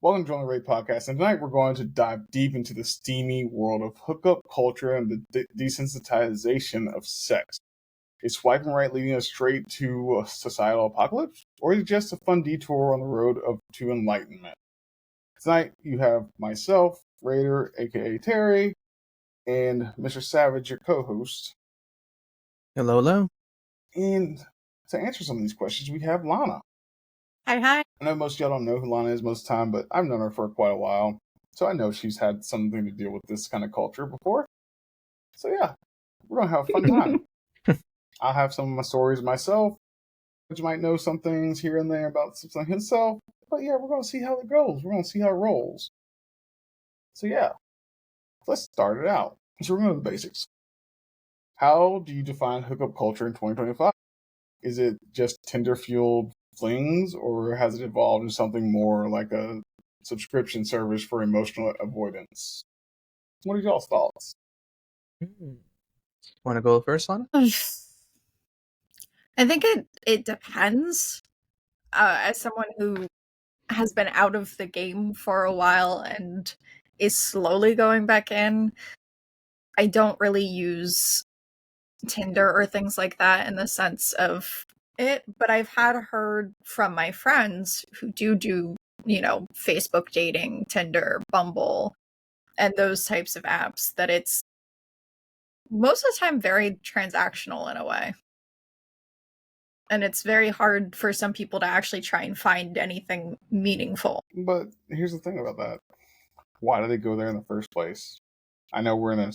Welcome to the Ray Podcast, and tonight we're going to dive deep into the steamy world of hookup culture and the desensitization of sex. Is swiping right leading us straight to a societal apocalypse, or is it just a fun detour on the road to enlightenment? Tonight you have myself, Raider, aka Terry, and Mr. Savage, your co-host. Hello, hello. And to answer some of these questions, we have Lana. Hi. I know most of y'all don't know who Lana is most of the time, but I've known her for quite a while. So I know she's had something to deal with this kind of culture before. So yeah, we're going to have a fun time. I'll have some of my stories myself. You might know some things here and there about something himself. But yeah, we're going to see how it goes. We're going to see how it rolls. So yeah, let's start it out. So we're going to the basics. How do you define hookup culture in 2025? Is it just Tinder-fueled flings, or has it evolved into something more like a subscription service for emotional avoidance? What are y'all's thoughts? Want to go first, Lana? I think it depends. As someone who has been out of the game for a while and is slowly going back in, I don't really use Tinder or things like that in the sense of it, but I've heard from my friends who do, Facebook dating, Tinder, Bumble, and those types of apps that it's most of the time very transactional in a way. And it's very hard for some people to actually try and find anything meaningful. But here's the thing about that. Why do they go there in the first place? I know we're in a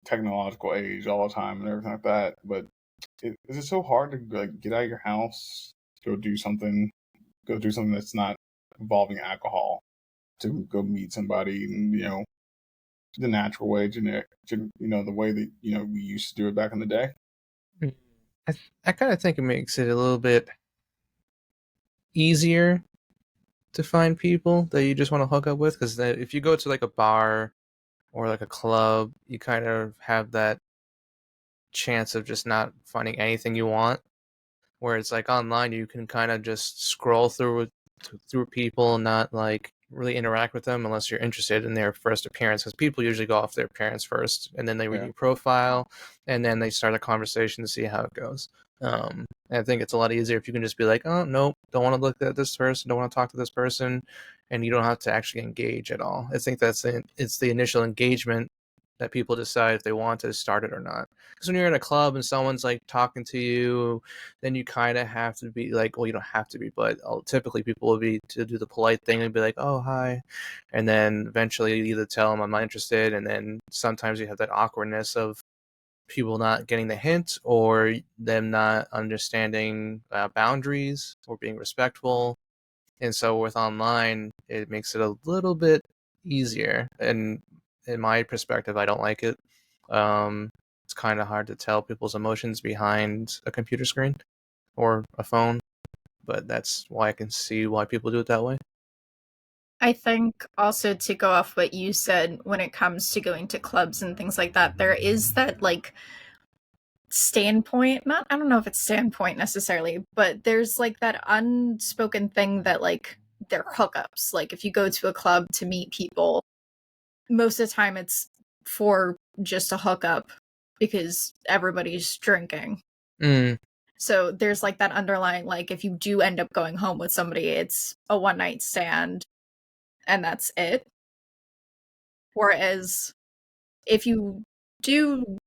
technological age all the time and everything like that, but is it so hard to get out of your house, go do something that's not involving alcohol, to go meet somebody, and the natural way, the way that we used to do it back in the day? I kind of think it makes it a little bit easier to find people that you just want to hook up with, because if you go to like a bar or like a club, you kind of have that chance of just not finding anything you want, where it's like online you can kind of just scroll through people and not like really interact with them unless you're interested in their first appearance, because people usually go off their appearance first and then they read your profile and then they start a conversation to see how it goes. And I think it's a lot easier if you can just be like, oh nope, don't want to look at this person, don't want to talk to this person, and you don't have to actually engage at all. I think it's the initial engagement that people decide if they want to start it or not. Because when you're in a club and someone's like talking to you, then you kind of have to be like, well, you don't have to be, but typically people will be to do the polite thing and be like, oh, hi. And then eventually you either tell them I'm not interested. And then sometimes you have that awkwardness of people not getting the hint or them not understanding boundaries or being respectful. And so with online, it makes it a little bit easier. And in my perspective, I don't like it. It's kind of hard to tell people's emotions behind a computer screen or a phone, but that's why I can see why people do it that way. I think also, to go off what you said, when it comes to going to clubs and things like that, there is that like standpoint, I don't know if it's standpoint necessarily, but there's like that unspoken thing that like they're hookups. Like if you go to a club to meet people, most of the time it's for just a hookup because everybody's drinking. So there's like that underlying, like if you do end up going home with somebody, it's a one night stand and that's it. Whereas if you do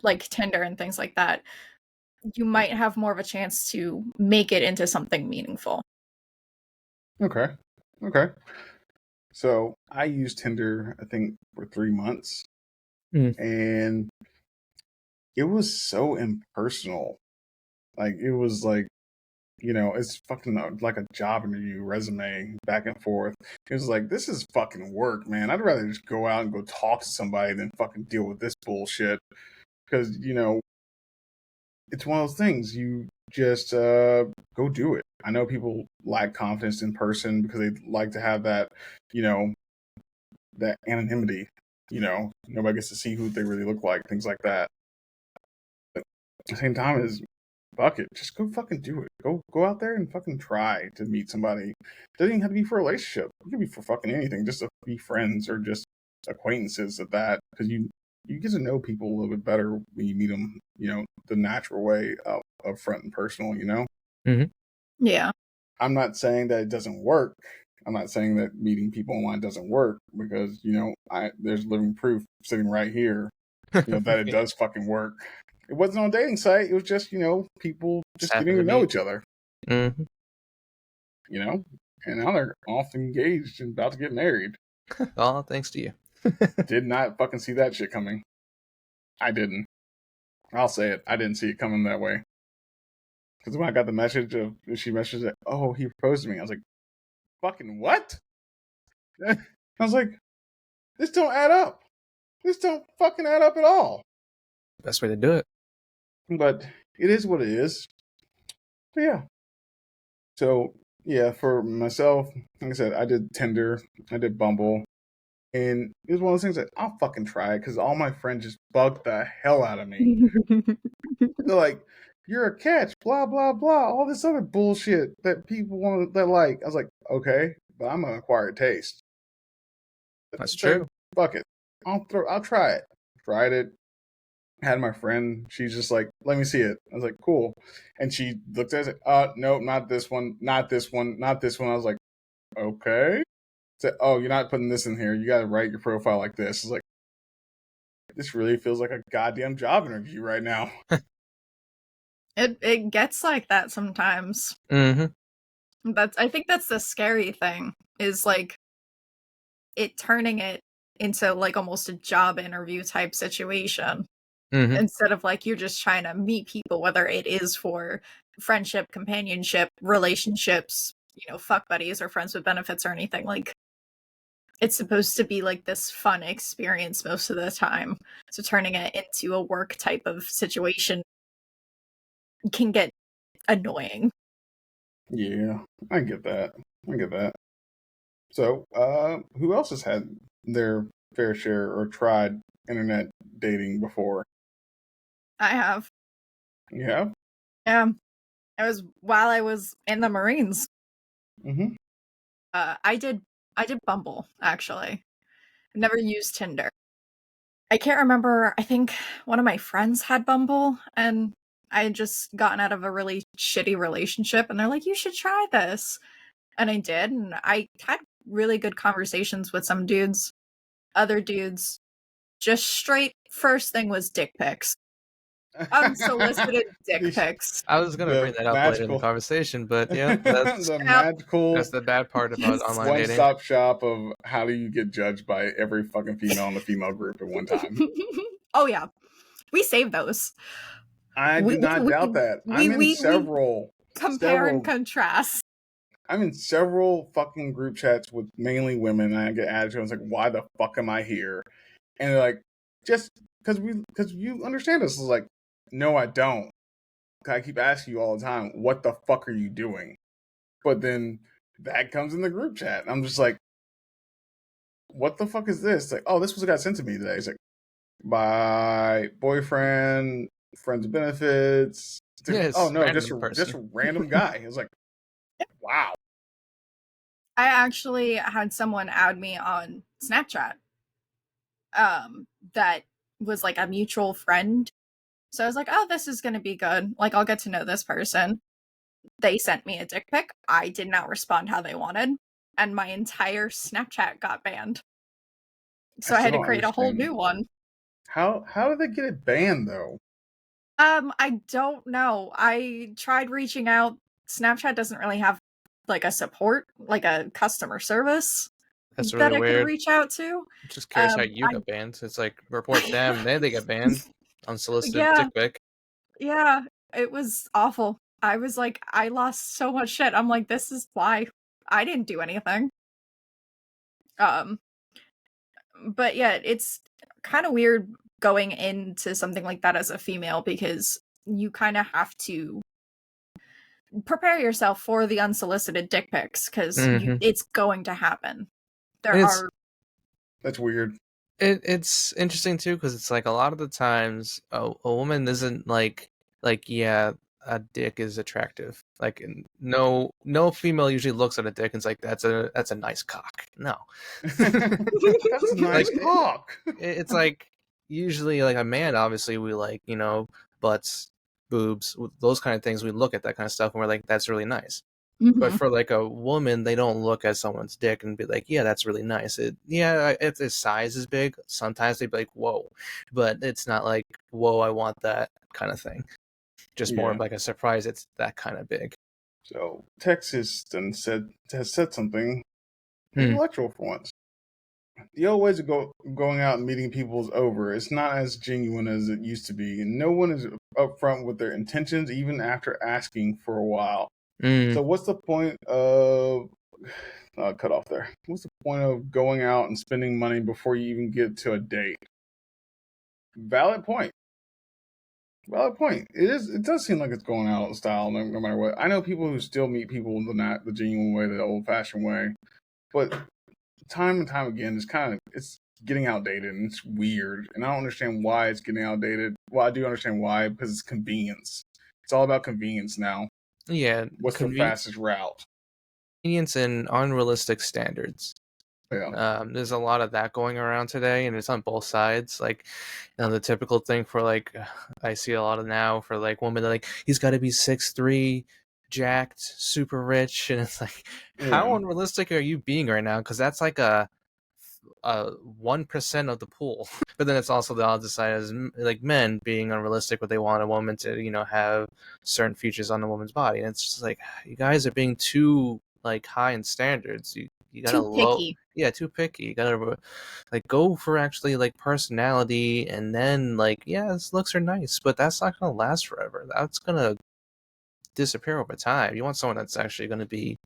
like Tinder and things like that, you might have more of a chance to make it into something meaningful. Okay. So I used Tinder, I think, for 3 months. And it was so impersonal. Like, it was like, it's fucking like a job interview, resume, back and forth. It was like, this is fucking work, man. I'd rather just go out and go talk to somebody than fucking deal with this bullshit. Because, it's one of those things. You just go do it. I know people lack confidence in person because they like to have that, that anonymity. Nobody gets to see who they really look like, things like that. But at the same time, is fuck it, just go fucking do it. Go out there and fucking try to meet somebody. Doesn't even have to be for a relationship. It could be for fucking anything, just to be friends or just acquaintances at that. Because you get to know people a little bit better when you meet them. The natural way of front and personal. Yeah. I'm not saying that it doesn't work. I'm not saying that meeting people online doesn't work because there's living proof sitting right here. That it does fucking work. It wasn't on a dating site. It was just people just getting to know each other. Mm-hmm. And now they're off engaged and about to get married. All thanks to you. Did not fucking see that shit coming. I didn't. I'll say it. I didn't see it coming that way. Because when I got the message she messaged it, oh, he proposed to me. I was like, fucking what? I was like, this don't add up. This don't fucking add up at all. Best way to do it. But it is what it is. But yeah. So, yeah, for myself, like I said, I did Tinder, I did Bumble, and it was one of those things that I'll fucking try it because all my friends just bugged the hell out of me. They're like, you're a catch, blah, blah, blah, all this other bullshit that people want that like. I was like, okay, but I'm an acquired taste. That's true. Fuck it. I'll try it. Tried it. Had my friend, she's just like, let me see it. I was like, cool. And she looked at it, no, not this one, not this one, not this one. I was like, okay. Said, oh, you're not putting this in here. You got to write your profile like this. I was like, this really feels like a goddamn job interview right now. It gets like that sometimes. Mm-hmm. I think that's the scary thing, is like it turning it into like almost a job interview type situation. Mm-hmm. Instead of like you're just trying to meet people, whether it is for friendship, companionship, relationships, fuck buddies or friends with benefits or anything. Like, it's supposed to be like this fun experience most of the time. So turning it into a work type of situation can get annoying. Yeah, I get that. So, who else has had their fair share or tried internet dating before? I have. You have? Yeah. It was while I was in the Marines. Mm-hmm. I did Bumble, actually. I've never used Tinder. I can't remember. I think one of my friends had Bumble, and I had just gotten out of a really shitty relationship, and they're like, you should try this. And I did, and I had really good conversations with some dudes. Other dudes, just straight, first thing was dick pics. Unsolicited dick pics. I was going to bring that up later in the conversation, but yeah, that's the bad part about online dating. One-stop shop of how do you get judged by every fucking female in the female group at one time. Oh yeah, we save those. I do not doubt that. I'm in several compare and contrast. I'm in several fucking group chats with mainly women, and I get added to. I was like, why the fuck am I here? And they're like, just because you understand this. I was like, no, I don't. I keep asking you all the time, what the fuck are you doing? But then that comes in the group chat. And I'm just like, what the fuck is this? Like, oh, this was what got sent to me today. It's like, my boyfriend, friends with benefits. Yes, oh no, just a random guy. I was like, wow. I actually had someone add me on Snapchat. That was like a mutual friend. So I was like, oh, this is going to be good. Like, I'll get to know this person. They sent me a dick pic. I did not respond how they wanted. And my entire Snapchat got banned. So I had to create a whole new one. How did they get it banned, though? I don't know. I tried reaching out. Snapchat doesn't really have, like, a support, like a customer service. That's really weird. I could reach out to. I'm just curious how you got banned. It's like, report them, then they get banned. Unsolicited dick pic. Yeah, it was awful. I was like, I lost so much shit. I'm like, this is why. I didn't do anything. But yeah, it's kind of weird going into something like that as a female because you kind of have to prepare yourself for the unsolicited dick pics because it's going to happen. That's weird. It's interesting too because it's like a lot of the times a woman isn't like yeah, a dick is attractive. Like no female usually looks at a dick and is like, that's a nice cock. No. That's a nice Like, cock. It's like usually like a man, obviously we like, butts, boobs, those kind of things. We look at that kind of stuff and we're like, that's really nice. But for like a woman, they don't look at someone's dick and be like, yeah, that's really nice. If the size is big, sometimes they'd be like, whoa. But it's not like, whoa, I want that kind of thing. Just more of like a surprise it's that kind of big. So Texas has said something intellectual for once. The old ways of going out and meeting people is over. It's not as genuine as it used to be, and no one is upfront with their intentions, even after asking for a while. So what's the point of cut off there? What's the point of going out and spending money before you even get to a date? Valid point. Valid point. It does seem like it's going out of style, no matter what. I know people who still meet people the genuine way, the old-fashioned way, but time and time again, it's getting outdated and it's weird, and I don't understand why it's getting outdated. Well, I do understand why, because it's convenience. It's all about convenience now. Yeah. What's the fastest route? Convenience and unrealistic standards. Yeah. There's a lot of that going around today, and it's on both sides. Like, the typical thing for like, I see a lot of now for like women, like, he's got to be 6'3", jacked, super rich, and it's like, how unrealistic are you being right now? Because that's like a 1% of the pool. But then it's also the other side as like men being unrealistic, but they want a woman to have certain features on the woman's body, and it's just like, you guys are being too like high in standards. You gotta too picky. You gotta like go for actually like personality, and then like, yeah, his looks are nice, but that's not gonna last forever. That's gonna disappear over time. You want someone that's actually gonna be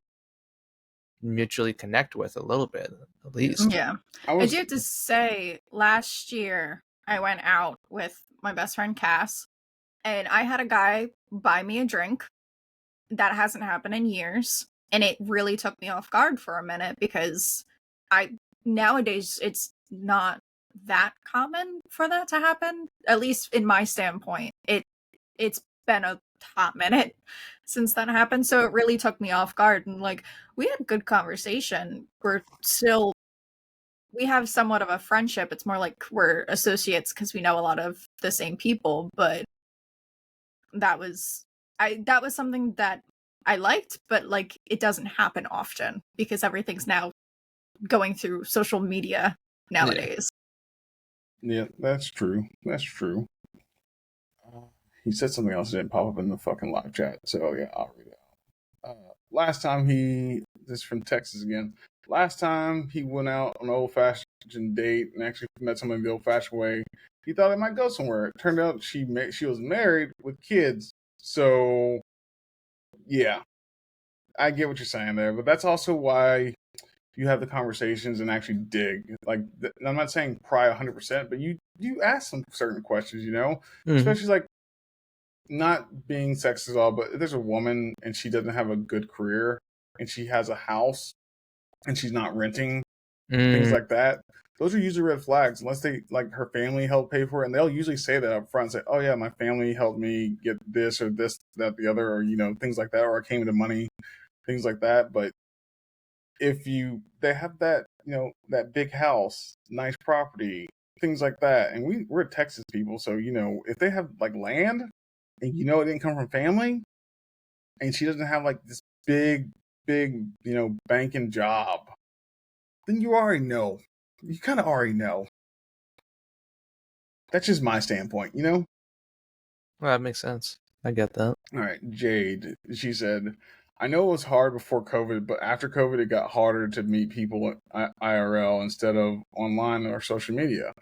mutually connect with a little bit, at least. Yeah. I do have to say, last year I went out with my best friend Cass, and I had a guy buy me a drink. That hasn't happened in years, and it really took me off guard for a minute, because nowadays it's not that common for that to happen, at least in my standpoint. It's been a hot minute since that happened, so it really took me off guard, and like, we had good conversation. We have somewhat of a friendship. It's more like we're associates because we know a lot of the same people, but that was something that I liked, but like, it doesn't happen often because everything's now going through social media nowadays. Yeah, that's true. That's true. He said something else that didn't pop up in the fucking live chat. So yeah, I'll read it out. Last time this is from Texas again. Last time he went out on an old-fashioned date and actually met someone the old-fashioned way, he thought it might go somewhere. It turned out she was married with kids. So yeah, I get what you're saying there, but that's also why you have the conversations and actually dig. Like, I'm not saying pry 100%, but you ask some certain questions, especially like, not being sexist at all, but if there's a woman and she doesn't have a good career and she has a house and she's not renting, things like that, those are usually red flags, unless they like her family helped pay for it, and they'll usually say that up front, say, oh yeah, my family helped me get this or this, that, the other, or things like that, or I came into money, things like that. But if they have that, that big house, nice property, things like that, and we're Texas people, so if they have like land and it didn't come from family, and she doesn't have like this big banking job, then you already know. You kind of already know. That's just my standpoint, Well, that makes sense. I get that. All right, Jade, she said, I know it was hard before COVID, but after COVID, it got harder to meet people IRL instead of online or social media.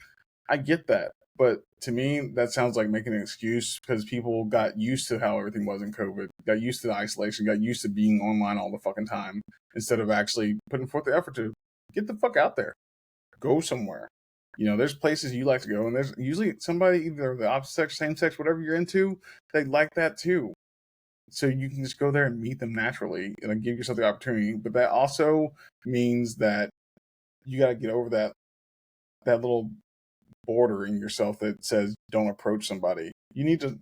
I get that. But to me, that sounds like making an excuse, because people got used to how everything was in COVID, got used to the isolation, got used to being online all the fucking time, instead of actually putting forth the effort to get the fuck out there. Go somewhere. There's places you like to go, and there's usually somebody, either the opposite sex, same sex, whatever you're into, they like that too. So you can just go there and meet them naturally and give yourself the opportunity. But that also means that you got to get over that little border in yourself that says don't approach somebody. You need to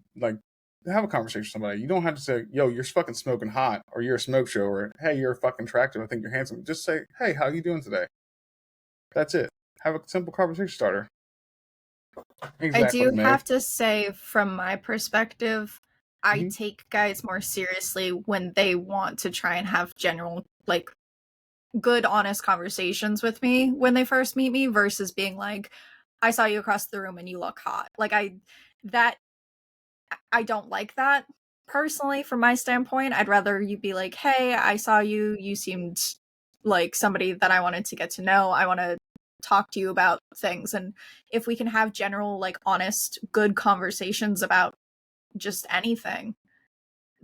have a conversation with somebody. You don't have to say, yo, you're fucking smoking hot, or you're a smoke show, or hey, you're fucking attractive, I think you're handsome. Just say, hey, how you doing today? That's it. Have a simple conversation starter. I Exactly, do Meg. have to say, from my perspective, I Mhm. take guys more seriously when they want to try and have general, like, good, honest conversations with me when they first meet me versus being like, I saw you across the room and you look hot. Like, I don't like that personally from my standpoint. I'd rather you be like, hey, I saw you. You seemed like somebody that I wanted to get to know. I want to talk to you about things. And if we can have general, like, honest, good conversations about just anything,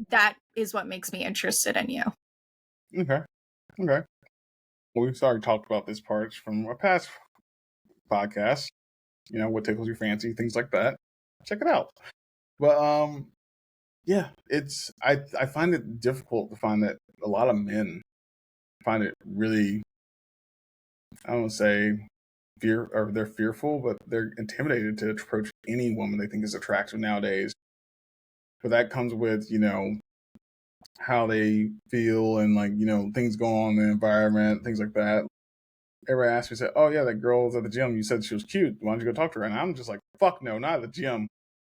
that is what makes me interested in you. Okay. Okay. Well, we've already talked about this part from our past podcast. You know, what tickles your fancy, things like that. Check it out. But yeah, it's I find it difficult to find that a lot of men find it really, I don't say fear, or they're fearful, but they're intimidated to approach any woman they think is attractive nowadays. But that comes with, you know, how they feel and, like, you know, things go on in the environment, things like that. Everybody asks me, say, oh yeah, that girl was at the gym. You said she was cute. Why don't you go talk to her? And I'm just like, fuck no, not at the gym.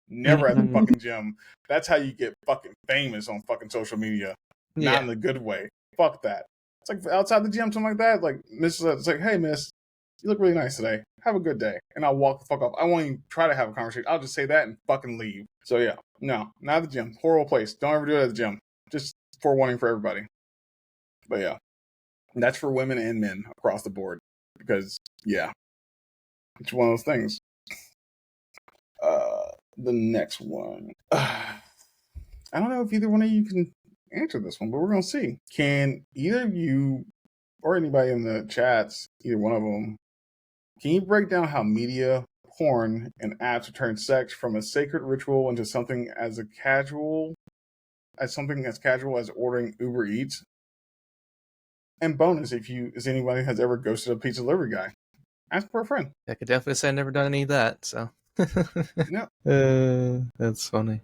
Never at the fucking gym. That's how you get fucking famous on fucking social media. Not in the good way. Fuck that. It's like outside the gym, something like that. Like, it's like, hey miss, you look really nice today. Have a good day. And I'll walk the fuck off. I won't even try to have a conversation. I'll just say that and fucking leave. So yeah, no, not at the gym. Horrible place. Don't ever do it at the gym. Just forewarning for everybody. But yeah, that's for women and men across the board. Because yeah, it's one of those things. The next one. I don't know if either one of you can answer this one, but we're gonna see. Can either of you or anybody in the chats, either one of them, can you break down how media, porn, and apps have turned sex from a sacred ritual into something as casual as ordering Uber Eats? And bonus, if anybody has ever ghosted a pizza delivery guy, ask for a friend. I could definitely say I've never done any of that, so. No. That's funny.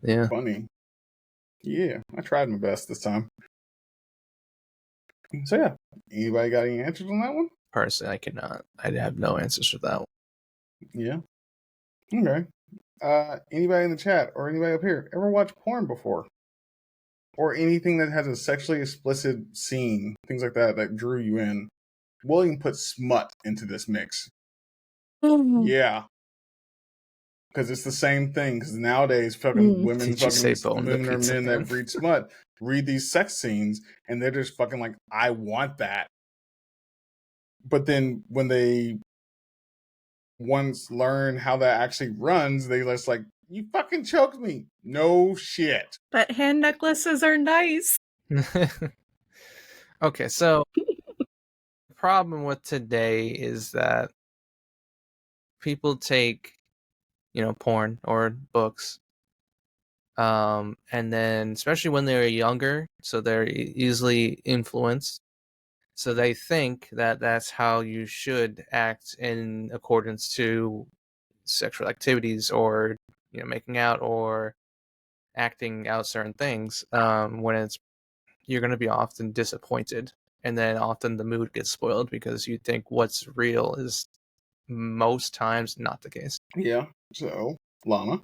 Yeah. Funny. Yeah, I tried my best this time. So yeah, anybody got any answers on that one? Personally, I cannot. I have no answers for that one. Yeah. Okay. Anybody in the chat or anybody up here ever watched porn before? Or anything that has a sexually explicit scene, things like that drew you in? William put smut into this mix. Yeah. Because it's the same thing. Because nowadays, fucking women, Did you say bone the women or pizza men man? that read smut read these sex scenes, and they're just fucking like, I want that. But then when they once learn how that actually runs, they just like, you fucking choked me. No shit. But hand necklaces are nice. Okay, so the problem with today is that people take, porn or books, and then especially when they're younger, so they're easily influenced. So they think that that's how you should act in accordance to sexual activities, or making out or acting out certain things. When you're going to be often disappointed, and then often the mood gets spoiled because you think what's real is most times not the case. Yeah. So, Lana,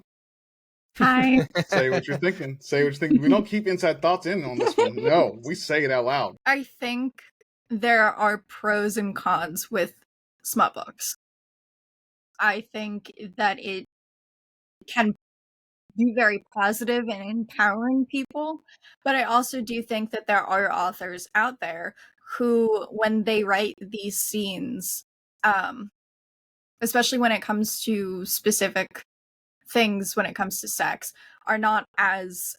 Hi. say what you're thinking. Say what you're thinking. We don't keep inside thoughts in on this one. No, we say it out loud. I think there are pros and cons with smut books. I think that it can be very positive and empowering people, but I also do think that there are authors out there who, when they write these scenes, especially when it comes to specific things, when it comes to sex, are not as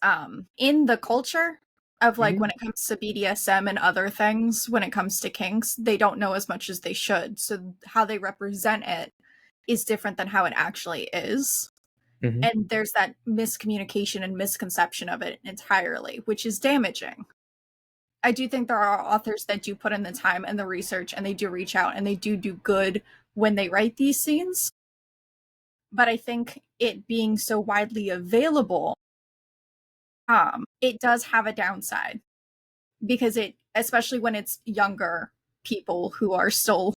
in the culture of, like, when it comes to BDSM and other things, when it comes to kinks, they don't know as much as they should. So how they represent it is different than how it actually is. Mm-hmm. And there's that miscommunication and misconception of it entirely, which is damaging. I do think there are authors that do put in the time and the research, and they do reach out and they do good when they write these scenes. But I think it being so widely available, it does have a downside because it, especially when it's younger people who are still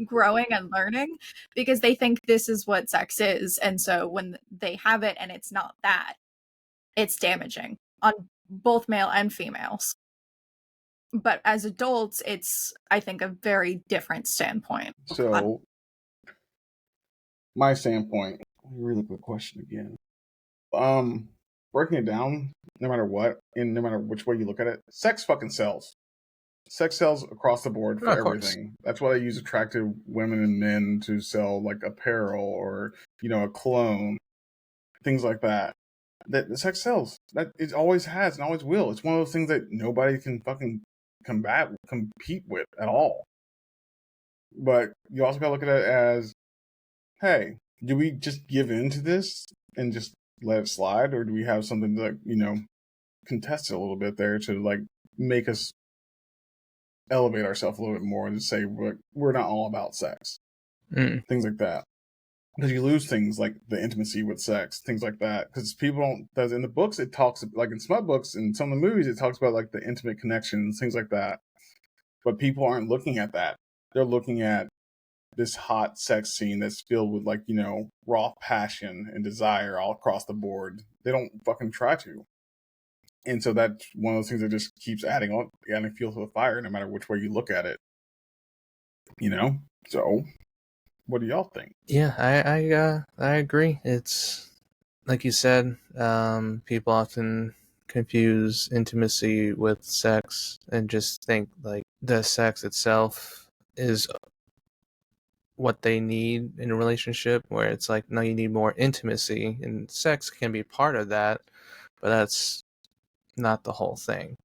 growing and learning, because they think this is what sex is, and so when they have it and it's not that, it's damaging on both male and females. But as adults, it's, I think, a very different standpoint. So, my standpoint. Let me relook at the question again. Breaking it down, no matter what, and no matter which way you look at it, sex fucking sells. Sex sells across the board for everything. That's why they use attractive women and men to sell like apparel or a cologne, things like that. That the sex sells. That it always has and always will. It's one of those things that nobody can fucking compete with at all. But you also gotta look at it as, hey, do we just give in to this and just let it slide, or do we have something to contest it a little bit there to make us elevate ourselves a little bit more and just say we're not all about sex, things like that. Because you lose things like the intimacy with sex, things like that. Because people don't. Does in the books it talks like in smut books and some of the movies it talks about like the intimate connections, things like that. But people aren't looking at that. They're looking at this hot sex scene that's filled with raw passion and desire all across the board. They don't fucking try to. And so that's one of those things that just keeps adding fuel to the fire no matter which way you look at it. So what do y'all think? Yeah, I agree. It's like you said, people often confuse intimacy with sex and just think like the sex itself is what they need in a relationship, where it's like, no, you need more intimacy, and sex can be part of that, but that's not the whole thing.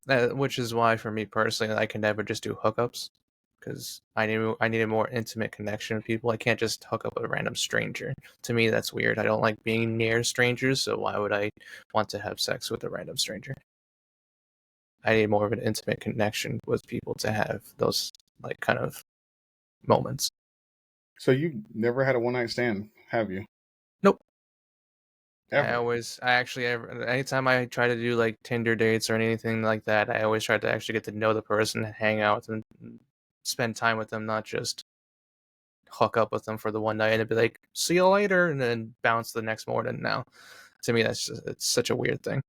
Which is why, for me personally, I can never just do hookups, because I need a more intimate connection with people. I can't just hook up with a random stranger. To me, that's weird. I don't like being near strangers, so why would I want to have sex with a random stranger? I need more of an intimate connection with people to have those kind of moments. So you've never had a one-night stand, have you? Nope. Ever? Anytime I try to do Tinder dates or anything like that, I always try to actually get to know the person, hang out, and spend time with them, not just hook up with them for the one night and be like, see you later, and then bounce the next morning. Now, to me, it's such a weird thing.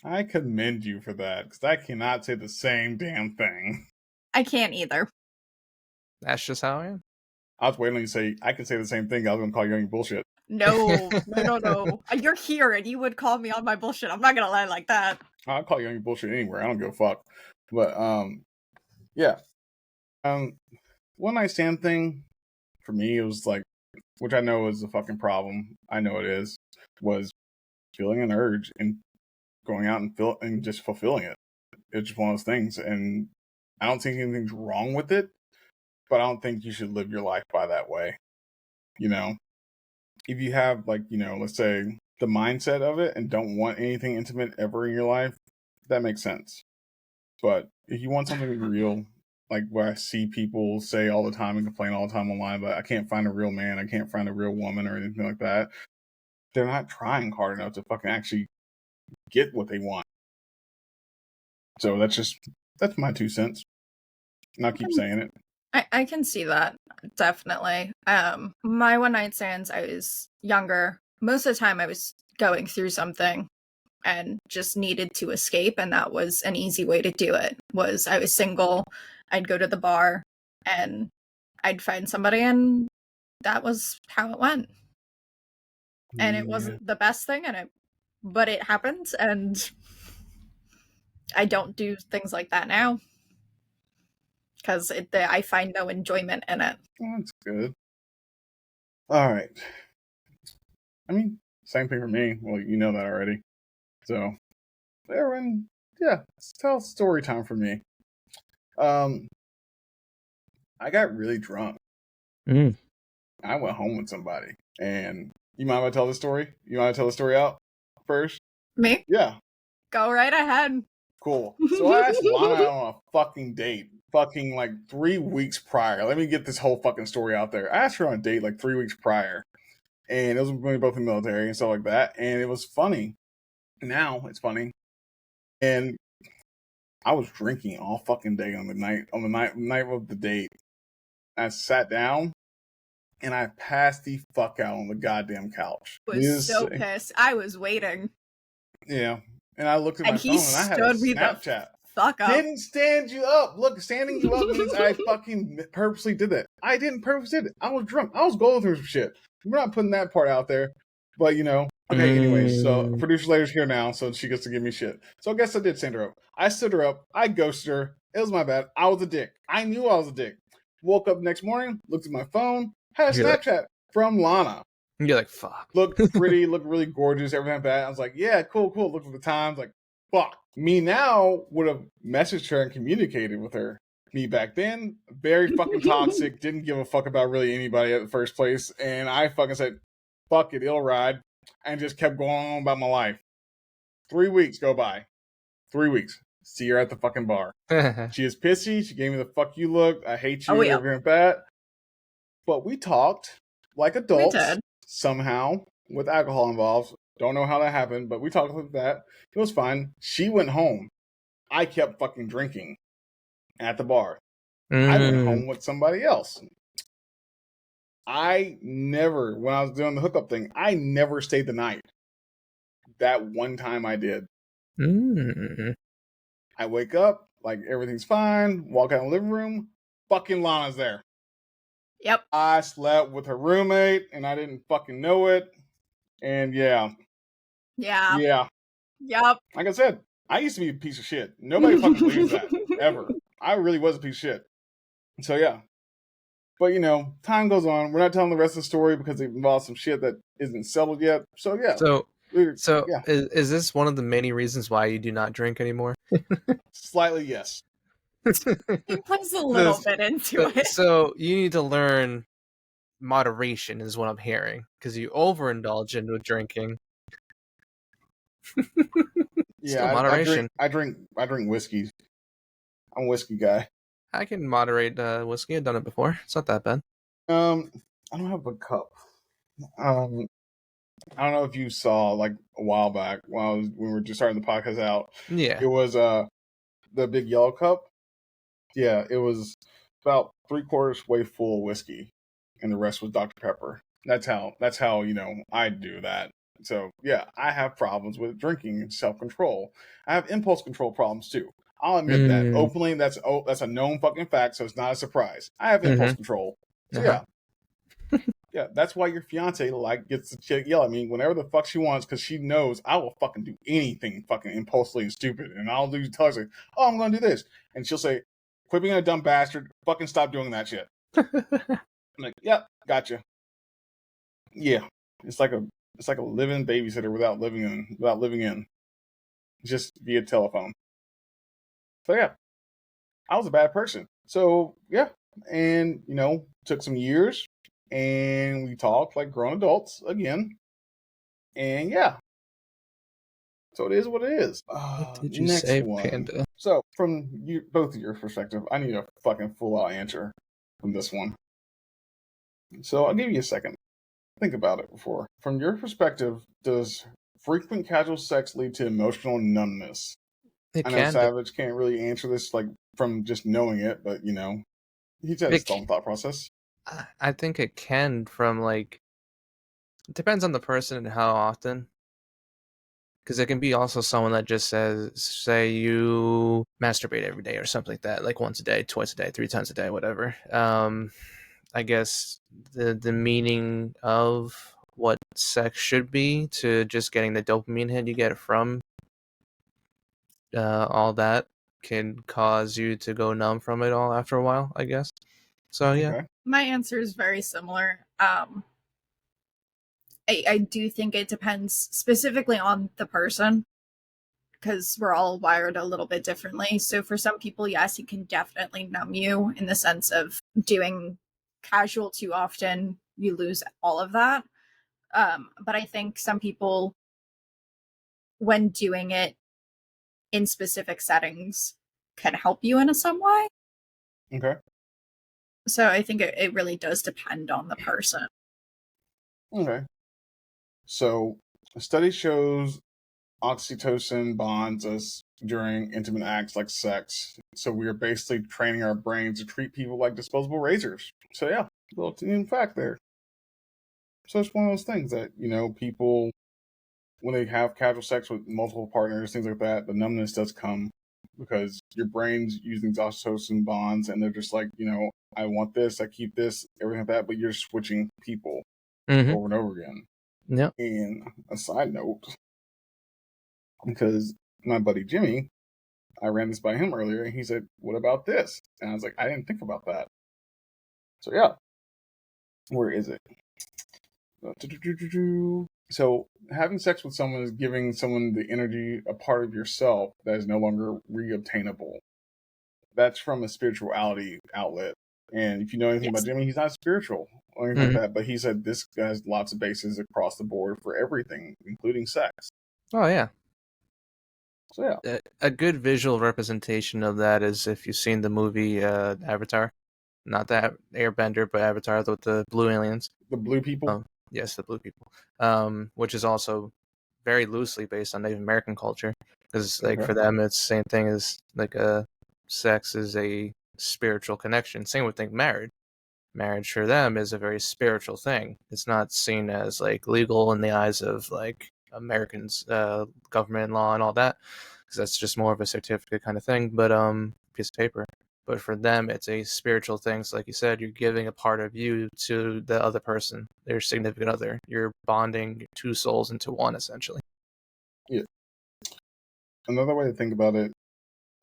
I commend you for that, because I cannot say the same damn thing. I can't either. That's just how I am. I was waiting on you to say, I can say the same thing. I was going to call you on your bullshit. No. You're here and you would call me on my bullshit. I'm not going to lie like that. I'll call you on your bullshit anywhere. I don't give a fuck. But, yeah. One night stand thing, for me, it was which I know is a fucking problem. I know it is, was feeling an urge and going out and just fulfilling it. It's just one of those things. And I don't think anything's wrong with it, but I don't think you should live your life by that way. If you have let's say the mindset of it and don't want anything intimate ever in your life, that makes sense. But if you want something to be real, like what I see people say all the time and complain all the time online, but I can't find a real man, I can't find a real woman or anything like that, they're not trying hard enough to fucking actually get what they want. So that's my 2 cents. And I'll keep saying it. I can see that, definitely. My one night stands, I was younger. Most of the time I was going through something and just needed to escape, and that was an easy way to do it. I was single, I'd go to the bar and I'd find somebody, and that was how it went. And it wasn't the best thing, but it happened, and I don't do things like that now because I find no enjoyment in it. Well, that's good. All right. I mean, same thing for me. Well, you know that already. So, Aaron, yeah, tell story time for me. I got really drunk. I went home with somebody, and you mind if I tell the story? You want to tell the story out first? Me? Yeah. Go right ahead. Cool. So I asked Lana out on a fucking date, 3 weeks prior. Let me get this whole fucking story out there. I asked her on a date 3 weeks prior. And it was when we were both in the military and stuff like that. And it was funny. Now it's funny. And I was drinking all fucking day on the night of the date. I sat down and I passed the fuck out on the goddamn couch. I was so pissed. I was waiting. Yeah. And I looked at my And phone he and I had a stood me the Snapchat. fuck up. Didn't stand you up. Look, standing you up means I fucking purposely did that. I didn't purposely did it. I was drunk. I was going through some shit. We're not putting that part out there. But, you know. Okay, anyways, so producer lady's here now, so she gets to give me shit. So I guess I did stand her up. I stood her up. I ghosted her. It was my bad. I was a dick. I knew I was a dick. Woke up next morning, looked at my phone, had a Snapchat from Lana. You're like, fuck. Looked pretty, looked really gorgeous, everything like that. I was like, yeah, cool. Looked at the times, like, fuck. Me now would have messaged her and communicated with her. Me back then, very fucking toxic, didn't give a fuck about really anybody at the first place. And I fucking said, fuck it, it'll ride. And just kept going on about my life. 3 weeks go by. 3 weeks. See her at the fucking bar. She is pissy. She gave me the fuck you look. I hate you. Everything like that. But we talked like adults somehow with alcohol involved. Don't know how that happened, but we talked like that. It was fine. She went home. I kept fucking drinking at the bar. I went home with somebody else. I never, when I was doing the hookup thing, I never stayed the night. That one time I did. I wake up, like everything's fine, walk out in the living room, fucking Lana's there. Yep. I slept with her roommate and I didn't fucking know it. And yeah. Yep. Like I said, I used to be a piece of shit. Nobody fucking believes that, ever. I really was a piece of shit. So yeah. But, you know, time goes on. We're not telling the rest of the story because it involves some shit that isn't settled yet. So, yeah. So yeah. Is this one of the many reasons why you do not drink anymore? Slightly, yes. He puts a little bit into it. So you need to learn moderation is what I'm hearing. Because you overindulge into drinking. Yeah, moderation. I drink whiskey. I'm a whiskey guy. I can moderate whiskey. I've done it before. It's not that bad. I don't have a cup. I don't know if you saw like a while back when we were just starting the podcast out. Yeah. It was the big yellow cup. Yeah, it was about 3/4 way full of whiskey, and the rest was Dr. Pepper. That's how you know I do that. So yeah, I have problems with drinking and self-control. I have impulse control problems too. I'll admit that openly. That's a known fucking fact, so it's not a surprise. I have impulse control. So yeah. Yeah, that's why your fiance gets to yell at me whenever the fuck she wants, because she knows I will fucking do anything fucking impulsively and stupid. And I'll tell her, oh, I'm gonna do this. And she'll say, quit being a dumb bastard, fucking stop doing that shit. I'm like, yep, gotcha. Yeah. It's like a living babysitter without living in. Just via telephone. So yeah, I was a bad person. So yeah, and you know, took some years, and we talked like grown adults again, and yeah. So it is what it is. What did you say, Panda? So from both of your perspective, I need a fucking full out answer from this one. So I'll give you a second. Think about it before. From your perspective, does frequent casual sex lead to emotional numbness? I know Savage can't really answer this like from just knowing it, but you know, he's had his own thought process. I think it can from like, it depends on the person and how often. Because it can be also someone that just says, say you masturbate every day or something like that, like once a day, twice a day, 3 times a day, whatever. I guess the meaning of what sex should be to just getting the dopamine hit you get from all that can cause you to go numb from it all after a while, I guess. So yeah. Okay. My answer is very similar. I do think it depends specifically on the person, because we're all wired a little bit differently. So for some people, yes, it can definitely numb you in the sense of doing casual too often, you lose all of that. But I think some people, when doing it in specific settings, can help you in some way. Okay. So I think it really does depend on the person. Okay. So, a study shows oxytocin bonds us during intimate acts like sex. So, we are basically training our brains to treat people like disposable razors. So, yeah, little in fact there. So, it's one of those things that, people, when they have casual sex with multiple partners, things like that, the numbness does come because your brain's using oxytocin bonds and they're just like, I want this, I keep this, everything like that, but you're switching people over and over again. Yep. And a side note, because my buddy Jimmy, I ran this by him earlier, and he said, "What about this?" And I was like, "I didn't think about that." So yeah, where is it? So having sex with someone is giving someone the energy, a part of yourself that is no longer reobtainable. That's from a spirituality outlet. And if you know anything about Jimmy, he's not spiritual or anything like that. But he said this has lots of bases across the board for everything, including sex. Oh yeah. So yeah, a good visual representation of that is if you've seen the movie Avatar, not the Airbender, but Avatar with the blue aliens. The blue people. Yes, the blue people. Which is also very loosely based on Native American culture, because for them it's the same thing as sex is a spiritual connection. Same with marriage. Marriage for them is a very spiritual thing. It's not seen as legal in the eyes of Americans, government law and all that, because that's just more of a certificate kind of thing, but piece of paper. But for them, it's a spiritual thing. So like you said, you're giving a part of you to the other person, their significant other. You're bonding two souls into one, essentially. Yeah. Another way to think about it,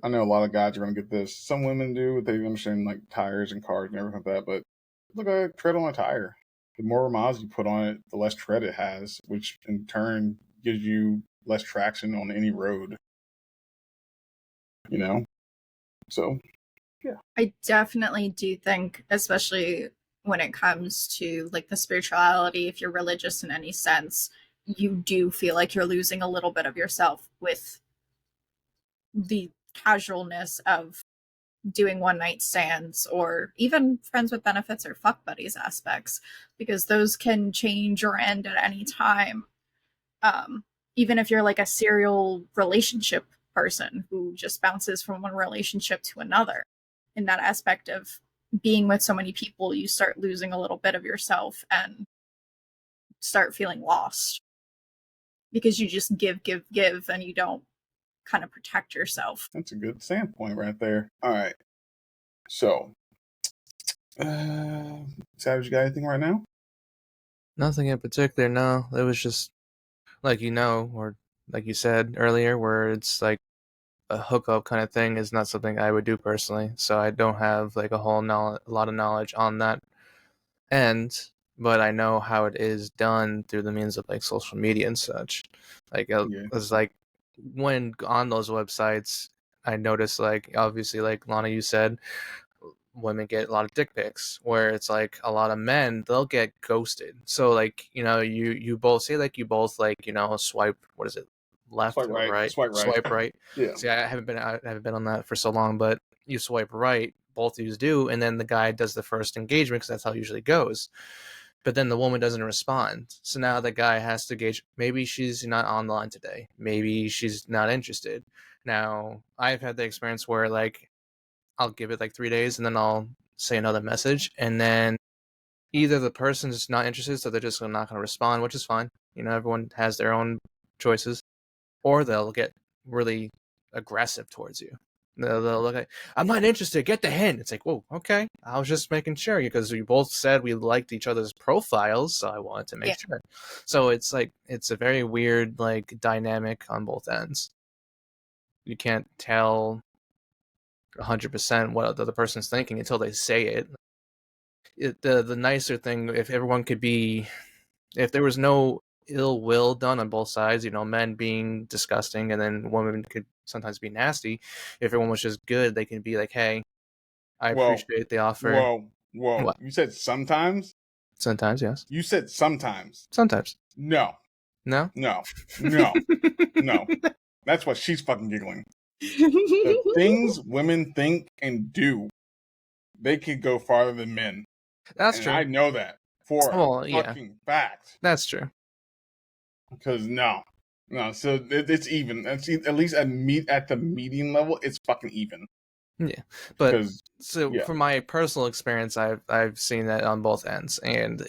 I know a lot of guys are going to get this. Some women do. They understand tires and cars and everything like that. But look at a tread on a tire. The more miles you put on it, the less tread it has, which in turn gives you less traction on any road. So, yeah. I definitely do think, especially when it comes to the spirituality, if you're religious in any sense, you do feel like you're losing a little bit of yourself with the casualness of doing one night stands or even friends with benefits or fuck buddies aspects, because those can change or end at any time. Even if you're a serial relationship person who just bounces from one relationship to another, in that aspect of being with so many people, you start losing a little bit of yourself and start feeling lost because you just give, and you don't kind of protect yourself. That's a good standpoint right there. All right. So, Savage, you got anything right now? Nothing in particular, no. It was just or like you said earlier, where it's a hookup kind of thing is not something I would do personally. So I don't have a lot of knowledge on that end, but I know how it is done through the means of social media and such. It's when on those websites, I noticed obviously Lana, you said women get a lot of dick pics, where it's a lot of men, they'll get ghosted. So you both say you both swipe, what is it, left Swipe or right. right? Swipe right. Yeah. See, I haven't been on that for so long, but you swipe right, both of you do, and then the guy does the first engagement because that's how it usually goes. But then the woman doesn't respond, so now the guy has to gauge, maybe she's not online today, maybe she's not interested. Now I've had the experience where I'll give it 3 days and then I'll say another message, and then either the person's not interested, so they're just not going to respond, which is fine. Everyone has their own choices, or they'll get really aggressive towards you. They'll look at, I'm not interested, get the hint. It's whoa, okay. I was just making sure, because we both said we liked each other's profiles, so I wanted to make sure. So it's it's a very weird dynamic on both ends. You can't tell 100% what the other person's thinking until they say it. The nicer thing, if everyone could be, if there was no ill will done on both sides, men being disgusting and then women could sometimes be nasty. If everyone was just good, they can be hey, I appreciate the offer. Whoa. What? You said sometimes? Sometimes, yes. You said sometimes. Sometimes. No. No? No. No. That's what she's fucking giggling. The things women think and do, they could go farther than men. That's true. I know that for a fucking fact. That's true. Because no. So it's even. At least at the median level, it's fucking even. Yeah, but yeah. from my personal experience, I've seen that on both ends, and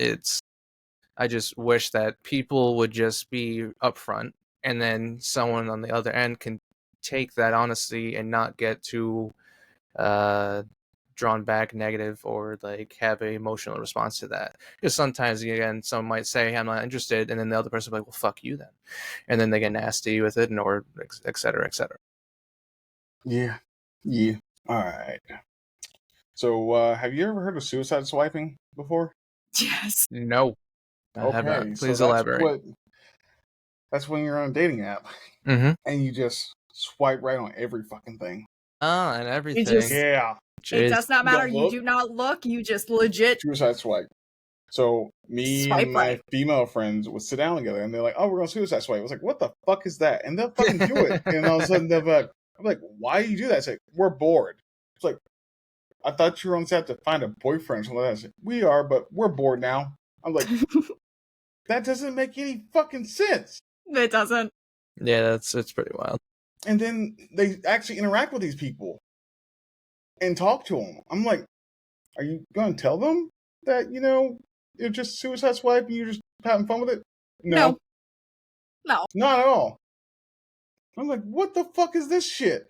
I just wish that people would just be upfront, and then someone on the other end can take that honesty and not get too drawn back negative or like have an emotional response to that. Because sometimes, again, someone might say, hey, I'm not interested, and then the other person will be like, well, fuck you then. And then they get nasty with it, or et cetera, et cetera. Yeah. Yeah. All right. So, have you ever heard of suicide swiping before? Yes. No. I have not. Please elaborate. That's when you're on a dating app Mm-hmm. and you just swipe right on every fucking thing. And everything. Yeah. It does not matter. You do not look. You just legit suicide swipe. So me and my female friends would sit down together and they're like, oh, we're going to suicide swipe. I was like, what the fuck is that? And they'll fucking do it. And all of a sudden they'll be like, I'm like, why do you do that? It's like, we're bored. It's like, I thought you were on set to find a boyfriend. So I said, we are, but we're bored now. I'm like, that doesn't make any fucking sense. It doesn't. Yeah, it's pretty wild. And then they actually interact with these people and talk to them. I'm like, are you going to tell them that, it's just suicide swipe and you're just having fun with it? No. Not at all. I'm like, what the fuck is this shit?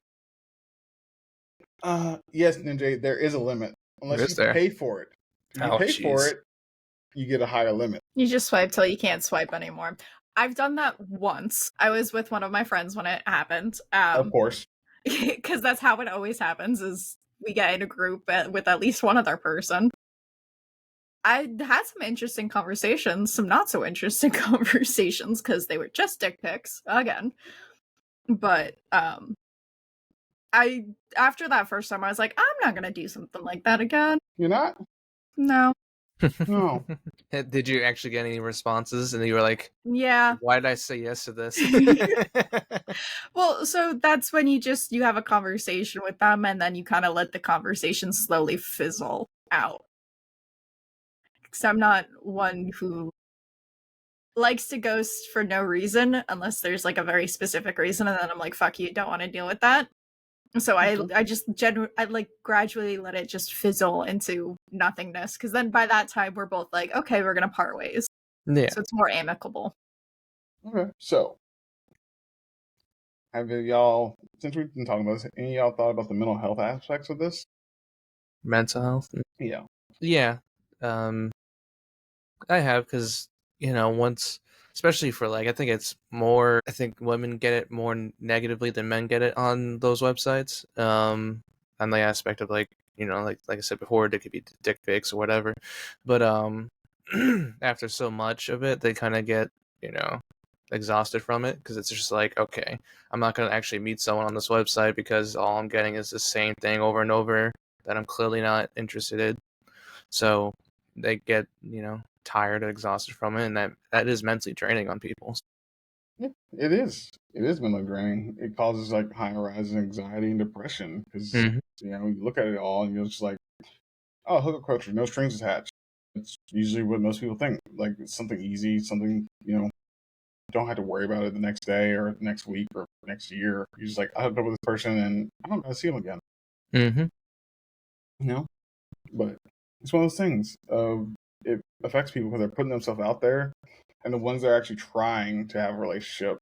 Yes, Ninja, there is a limit. Unless you pay for it. If you pay for it, you get a higher limit. You just swipe till you can't swipe anymore. I've done that once. I was with one of my friends when it happened. Of course. Because that's how it always happens, is we get in a group with at least one other person. I had some interesting conversations, some not so interesting conversations, because they were just dick pics, again. But after that first time, I was like, I'm not going to do something like that again. You're not? No. No. Did you actually get any responses? And you were like, yeah. Why did I say yes to this? Well, so that's when you have a conversation with them, and then you kind of let the conversation slowly fizzle out. Because I'm not one who likes to ghost for no reason, unless there's like a very specific reason, and then I'm like, fuck you, don't want to deal with that. So I just gradually let it just fizzle into nothingness, because then by that time we're both like, okay, we're gonna part ways. Yeah. So it's more amicable. Okay, so have y'all, since we've been talking about this, any of y'all thought about the mental health aspects of this? Mental health? Yeah. Yeah. I have, because once, especially for I think women get it more negatively than men get it on those websites. On the aspect of like I said before, it could be dick pics or whatever, but after so much of it, they kind of get exhausted from it, because it's just like, okay, I'm not going to actually meet someone on this website because all I'm getting is the same thing over and over that I'm clearly not interested in. So they get tired and exhausted from it, and that is mentally draining on people. Yeah, it is mentally draining. It causes like high rising anxiety and depression, because you look at it all and you're just like, oh, hookup culture, no strings attached. It's usually what most people think. Like, it's something easy, something don't have to worry about it the next day or next week or next year. You're just like, I hooked up with this person and I don't gotta see them again. But it's one of those things. It affects people because they're putting themselves out there, and the ones that are actually trying to have a relationship,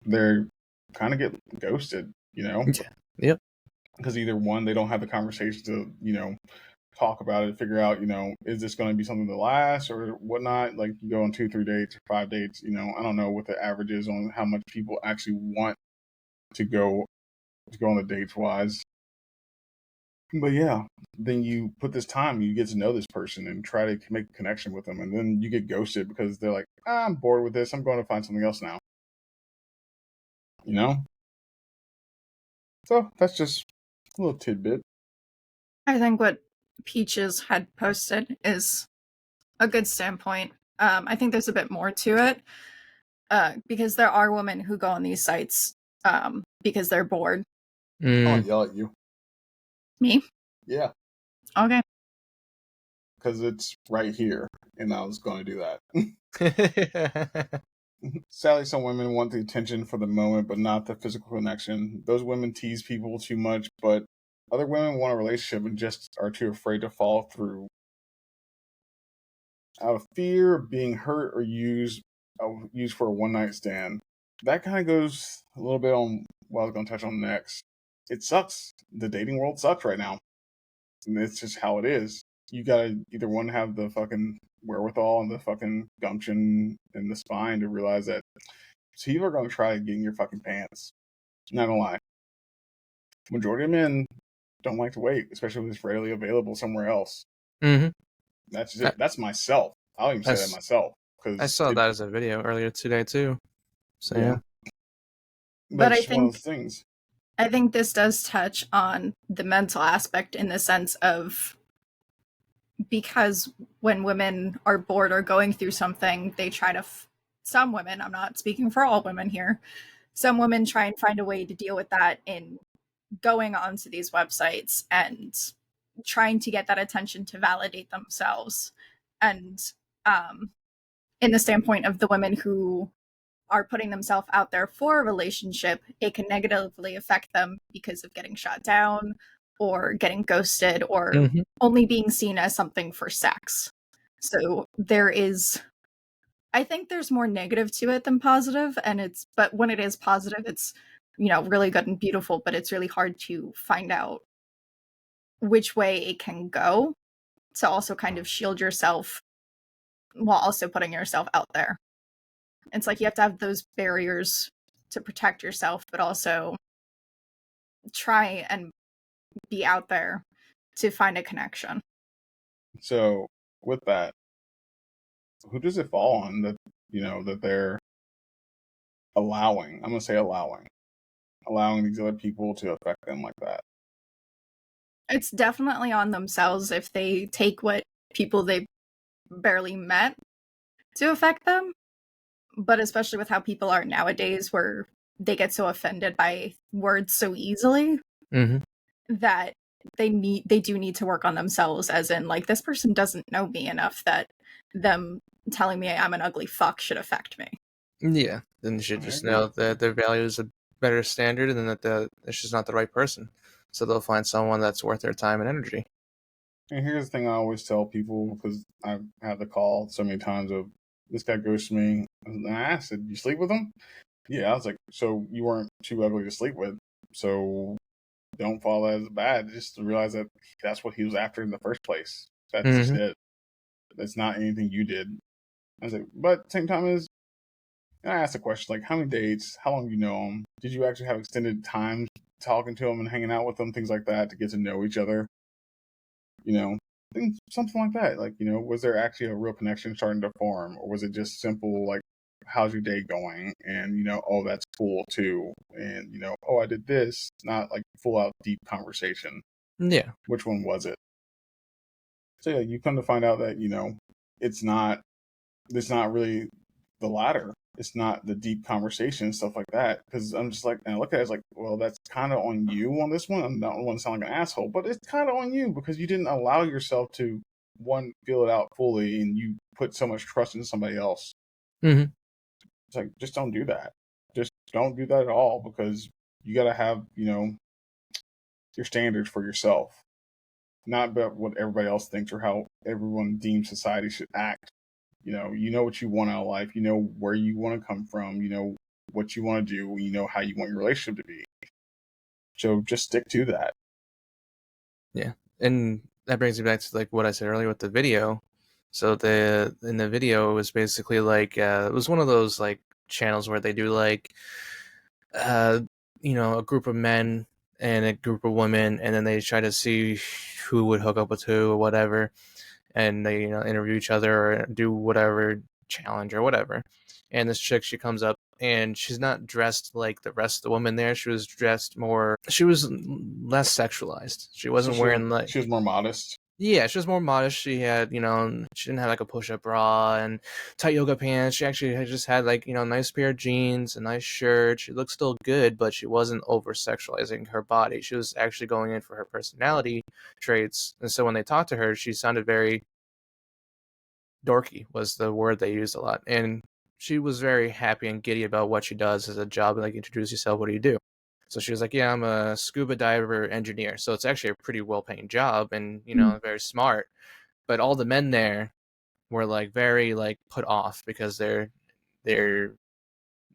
they're kind of get ghosted. Yeah. Yep. Because either one, they don't have the conversation to talk about it, figure out is this going to be something to last or whatnot. Like, you go on 2-3 dates or 5 dates. I don't know what the average is on how much people actually want to go on the dates wise. But yeah, then you put this time, you get to know this person and try to make a connection with them, and then you get ghosted because they're like, I'm bored with this, I'm going to find something else now. So that's just a little tidbit. I think what Peaches had posted is a good standpoint. I think there's a bit more to it, because there are women who go on these sites because they're bored. I'll yell at you. Me? Yeah. Okay. because it's right here, and I was going to do that. Sadly, some women want the attention for the moment, but not the physical connection. Those women tease people too much, but other women want a relationship and just are too afraid to follow through. Out of fear of being hurt or used for a one-night stand. That kind of goes a little bit on what I was going to touch on next. It sucks. The dating world sucks right now. And it's just how it is. You gotta either one have the fucking wherewithal and the fucking gumption and the spine to realize that people are gonna try to get in your fucking pants. Not gonna lie. Majority of men don't like to wait, especially when it's readily available somewhere else. Mm-hmm. That's just it. That's myself. I'll even say that myself. I saw that as a video earlier today too. So yeah. But I it's one of those things. I think this does touch on the mental aspect in the sense of because when women are bored or going through something, they try to, some women, I'm not speaking for all women here, some women try and find a way to deal with that in going onto these websites and trying to get that attention to validate themselves. And in the standpoint of the women who are putting themselves out there for a relationship, it can negatively affect them because of getting shot down or getting ghosted or only being seen as something for sex. So there is, I think there's more negative to it than positive, but when it is positive, it's, really good and beautiful, but it's really hard to find out which way it can go to also kind of shield yourself while also putting yourself out there. It's like you have to have those barriers to protect yourself, but also try and be out there to find a connection. So with that, who does it fall on that, that they're allowing, I'm going to say allowing these other people to affect them like that? It's definitely on themselves if they take what people they barely met to affect them. But especially with how people are nowadays, where they get so offended by words so easily that they do need to work on themselves, as in, like, this person doesn't know me enough that them telling me I'm an ugly fuck should affect me. Yeah, then you should just know that their value is a better standard and that it's just not the right person. So they'll find someone that's worth their time and energy. And here's the thing I always tell people, because I've had the call so many times of, this guy ghosted me. And I said, you sleep with him? Yeah. I was like, so you weren't too ugly to sleep with. So don't fall as bad. Just to realize that that's what he was after in the first place. That's just it. That's not anything you did. I was like, but at the same time and I asked the question, like, how many dates? How long do you know him? Did you actually have extended time talking to him and hanging out with him? Things like that to get to know each other. Something like that. Like, was there actually a real connection starting to form? Or was it just simple, like, how's your day going? And, oh, that's cool too. And, oh, I did this. Not like full out deep conversation. Yeah. Which one was it? So yeah, you come to find out that, it's not really the latter. It's not the deep conversation and stuff like that. Because I'm just like, and I look at it as like, well, that's kind of on you on this one. I'm not want to sound like an asshole, but it's kind of on you because you didn't allow yourself to, one, feel it out fully, and you put so much trust in somebody else. It's like, just don't do that. Just don't do that at all, because you got to have, your standards for yourself. Not about what everybody else thinks or how everyone deems society should act. You know what you want out of life. You know where you want to come from. You know what you want to do. You know how you want your relationship to be. So just stick to that. Yeah, and that brings me back to like what I said earlier with the video. So in the video it was basically like it was one of those like channels where they do like a group of men and a group of women, and then they try to see who would hook up with who or whatever. And they interview each other or do whatever challenge or whatever. And this chick, she comes up and she's not dressed like the rest of the women there. She was dressed she was less sexualized. She wasn't wearing like, she was more modest. Yeah, she was more modest. She had, she didn't have like a push-up bra and tight yoga pants. She actually just had like, a nice pair of jeans, a nice shirt. She looked still good, but she wasn't over-sexualizing her body. She was actually going in for her personality traits. And so when they talked to her, she sounded very dorky was the word they used a lot, and she was very happy and giddy about what she does as a job. Like, introduce yourself. What do you do? So she was like, yeah, I'm a scuba diver engineer. So it's actually a pretty well paying job, and very smart. But all the men there were like very like put off because they're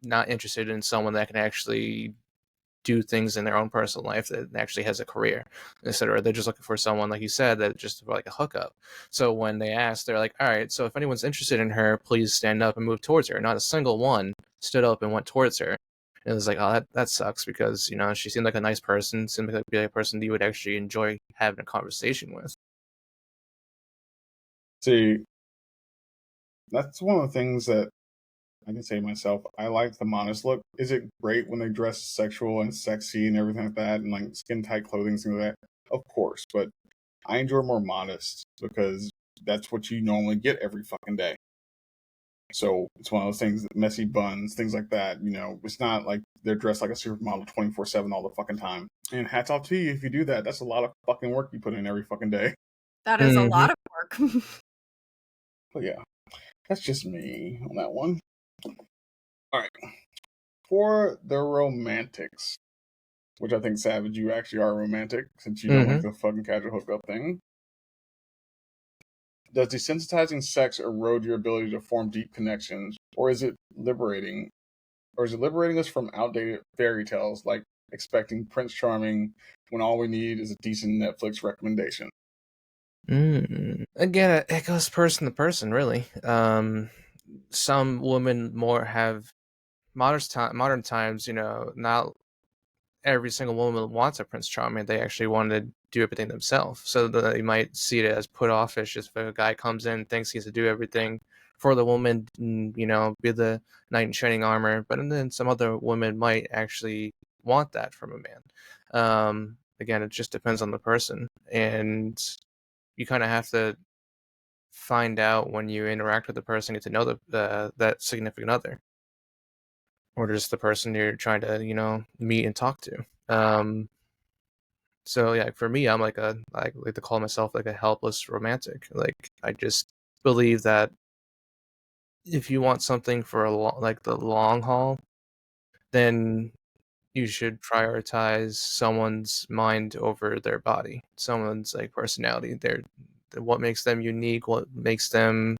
not interested in someone that can actually do things in their own personal life that actually has a career, etc. They're just looking for someone, like you said, that just like a hookup. So when they asked, they're like, all right, so if anyone's interested in her, please stand up and move towards her. Not a single one stood up and went towards her. And it was like, oh, that sucks, because she seemed like a nice person, seemed like a person that you would actually enjoy having a conversation with. See, that's one of the things that I can say myself. I like the modest look. Is it great when they dress sexual and sexy and everything like that, and like skin tight clothing, things like that? Of course, but I enjoy more modest because that's what you normally get every fucking day. So it's one of those things, messy buns, things like that. It's not like they're dressed like a supermodel 24/7 all the fucking time. And hats off to you if you do that. That's a lot of fucking work you put in every fucking day. That is a lot of work. But yeah, that's just me on that one. All right. For the romantics, which I think, Savage, you actually are romantic since you don't like the fucking casual hookup thing. Does desensitizing sex erode your ability to form deep connections, or is it liberating? Or is it liberating us from outdated fairy tales, like expecting Prince Charming when all we need is a decent Netflix recommendation? Again, it goes person to person, really. Some women more have modern times. Not every single woman wants a Prince Charming. They actually want to do everything themselves. So they might see it as put offish if a guy comes in and thinks he has to do everything for the woman, be the knight in shining armor. But then some other women might actually want that from a man. Again, it just depends on the person, and you kind of have to find out when you interact with the person, get to know that significant other, or just the person you're trying to meet and talk to. So yeah, for me, I like to call myself like a helpless romantic. Like, I just believe that if you want something for like the long haul, then you should prioritize someone's mind over their body, someone's like personality, what makes them unique, what makes them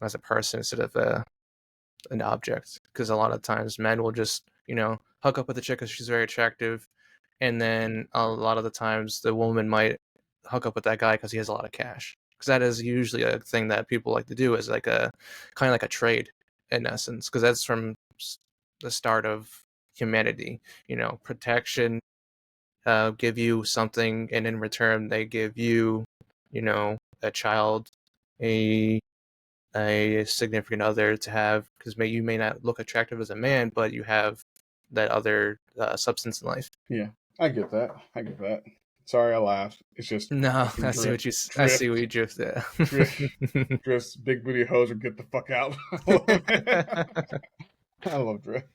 as a person instead of an object. Because a lot of times men will just hook up with a chick because she's very attractive, and then a lot of the times the woman might hook up with that guy because he has a lot of cash. Because that is usually a thing that people like to do, is like a kind of like a trade in essence. Because that's from the start of humanity. Protection, give you something, and in return they give you, a child, a significant other to have, because you may not look attractive as a man, but you have that other substance in life. Yeah, I get that. Sorry, I laughed. It's just No, I see what you drift there. Drift, big booty hoes, or get the fuck out. I love drift.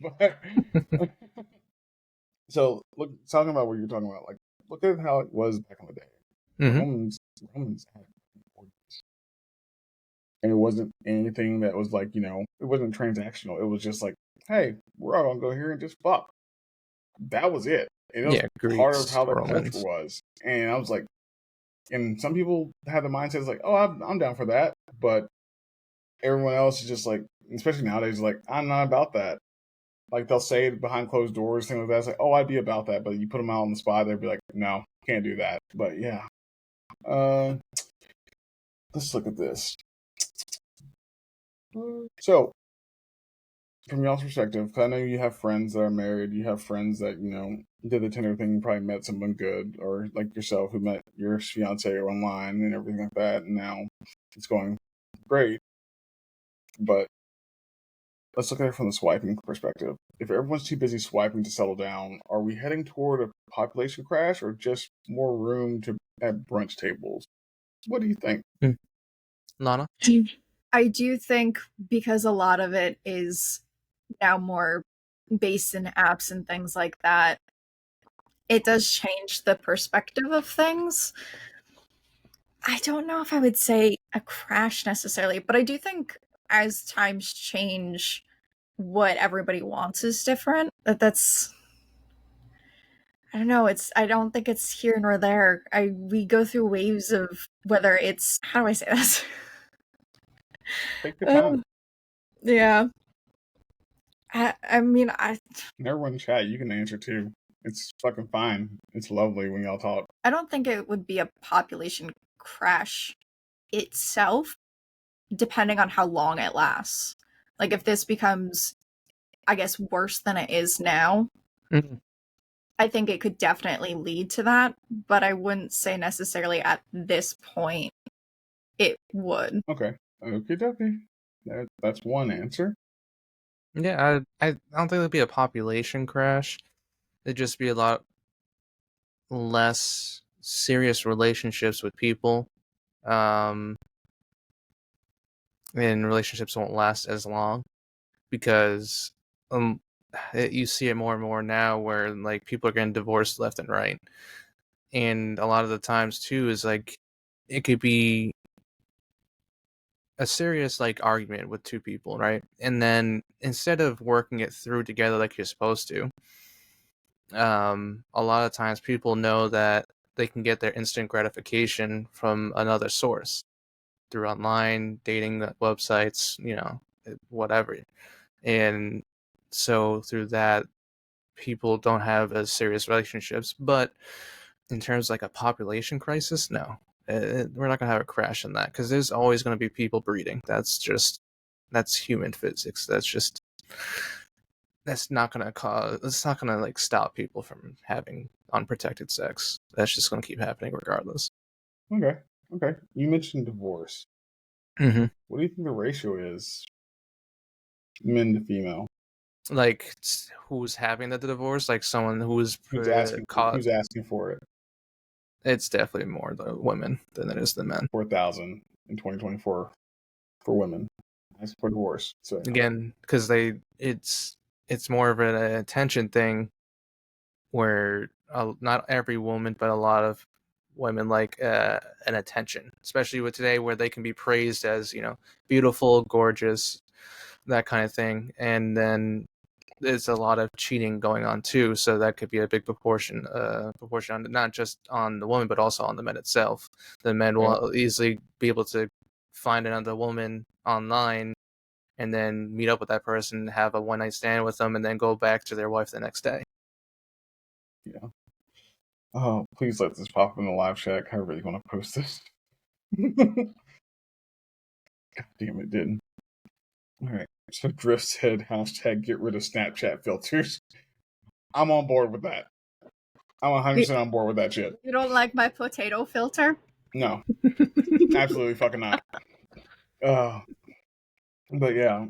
So, look, talking about what you're talking about, like, look at how it was back in the day. Romans had orgies. And it wasn't anything that was like, it wasn't transactional. It was just like, hey, we're all gonna go here and just fuck. That was it. And it was Greeks, part of how the Romans. culture was. And I was like, and some people have the mindset like, oh, I'm down for that. But everyone else is just like, especially nowadays, like, I'm not about that. Like, they'll say it behind closed doors, things like that. It's like, oh, I'd be about that. But you put them out on the spot, they'd be like, no, can't do that. But yeah. Let's look at this. So, from y'all's perspective, because I know you have friends that are married, you have friends that, did the Tinder thing, probably met someone good, or like yourself, who met your fiance online and everything like that, and now it's going great. But let's look at it from the swiping perspective. If everyone's too busy swiping to settle down, are we heading toward a population crash, or just more room at brunch tables? What do you think? Lana? I do think, because a lot of it is now more based in apps and things like that, it does change the perspective of things. I don't know if I would say a crash necessarily, but I do think as times change, what everybody wants is different. That's I don't know, I don't think it's here nor there. We go through waves of whether it's how do I say this? Take your time. Yeah. I mean, And everyone in chat, you can answer too. It's fucking fine. It's lovely when y'all talk. I don't think it would be a population crash itself, depending on how long it lasts. Like, if this becomes, I guess, worse than it is now, I think it could definitely lead to that, but I wouldn't say necessarily at this point it would. Okay. Okay. That's one answer. Yeah, I don't think it'd be a population crash. It'd just be a lot less serious relationships with people. And relationships won't last as long because you see it more and more now where like people are getting divorced left and right. And a lot of the times too is like it could be a serious like argument with two people, right? And then instead of working it through together like you're supposed to, a lot of times people know that they can get their instant gratification from another source through online dating websites, whatever. And so through that, people don't have as serious relationships. But in terms of like a population crisis, no, we're not gonna have a crash in that because there's always going to be people breeding. That's human physics. That's not gonna cause. It's not gonna like stop people from having unprotected sex. That's just gonna keep happening regardless. Okay. You mentioned divorce. Mm-hmm. What do you think the ratio is, men to female? Like who's having the divorce? Like someone who's caught. Who's asking for it? It's definitely more the women than it is the men. 4,000 in 2024 for women. Asking for divorce. So again, because it's more of an attention thing, where not every woman, but a lot of women like an attention, especially with today, where they can be praised as beautiful, gorgeous, that kind of thing, and then there's a lot of cheating going on too, so that could be a big proportion on not just on the woman but also on the men itself. The men will easily be able to find another woman online and then meet up with that person, have a one night stand with them, and then go back to their wife the next day. Yeah. Oh, please let this pop in the live chat. I really want to post this. God damn, it didn't. All right. So Drift said hashtag get rid of Snapchat filters. I'm on board with that. I'm 100% on board with that shit. You don't like my potato filter? No. Absolutely fucking not. But yeah.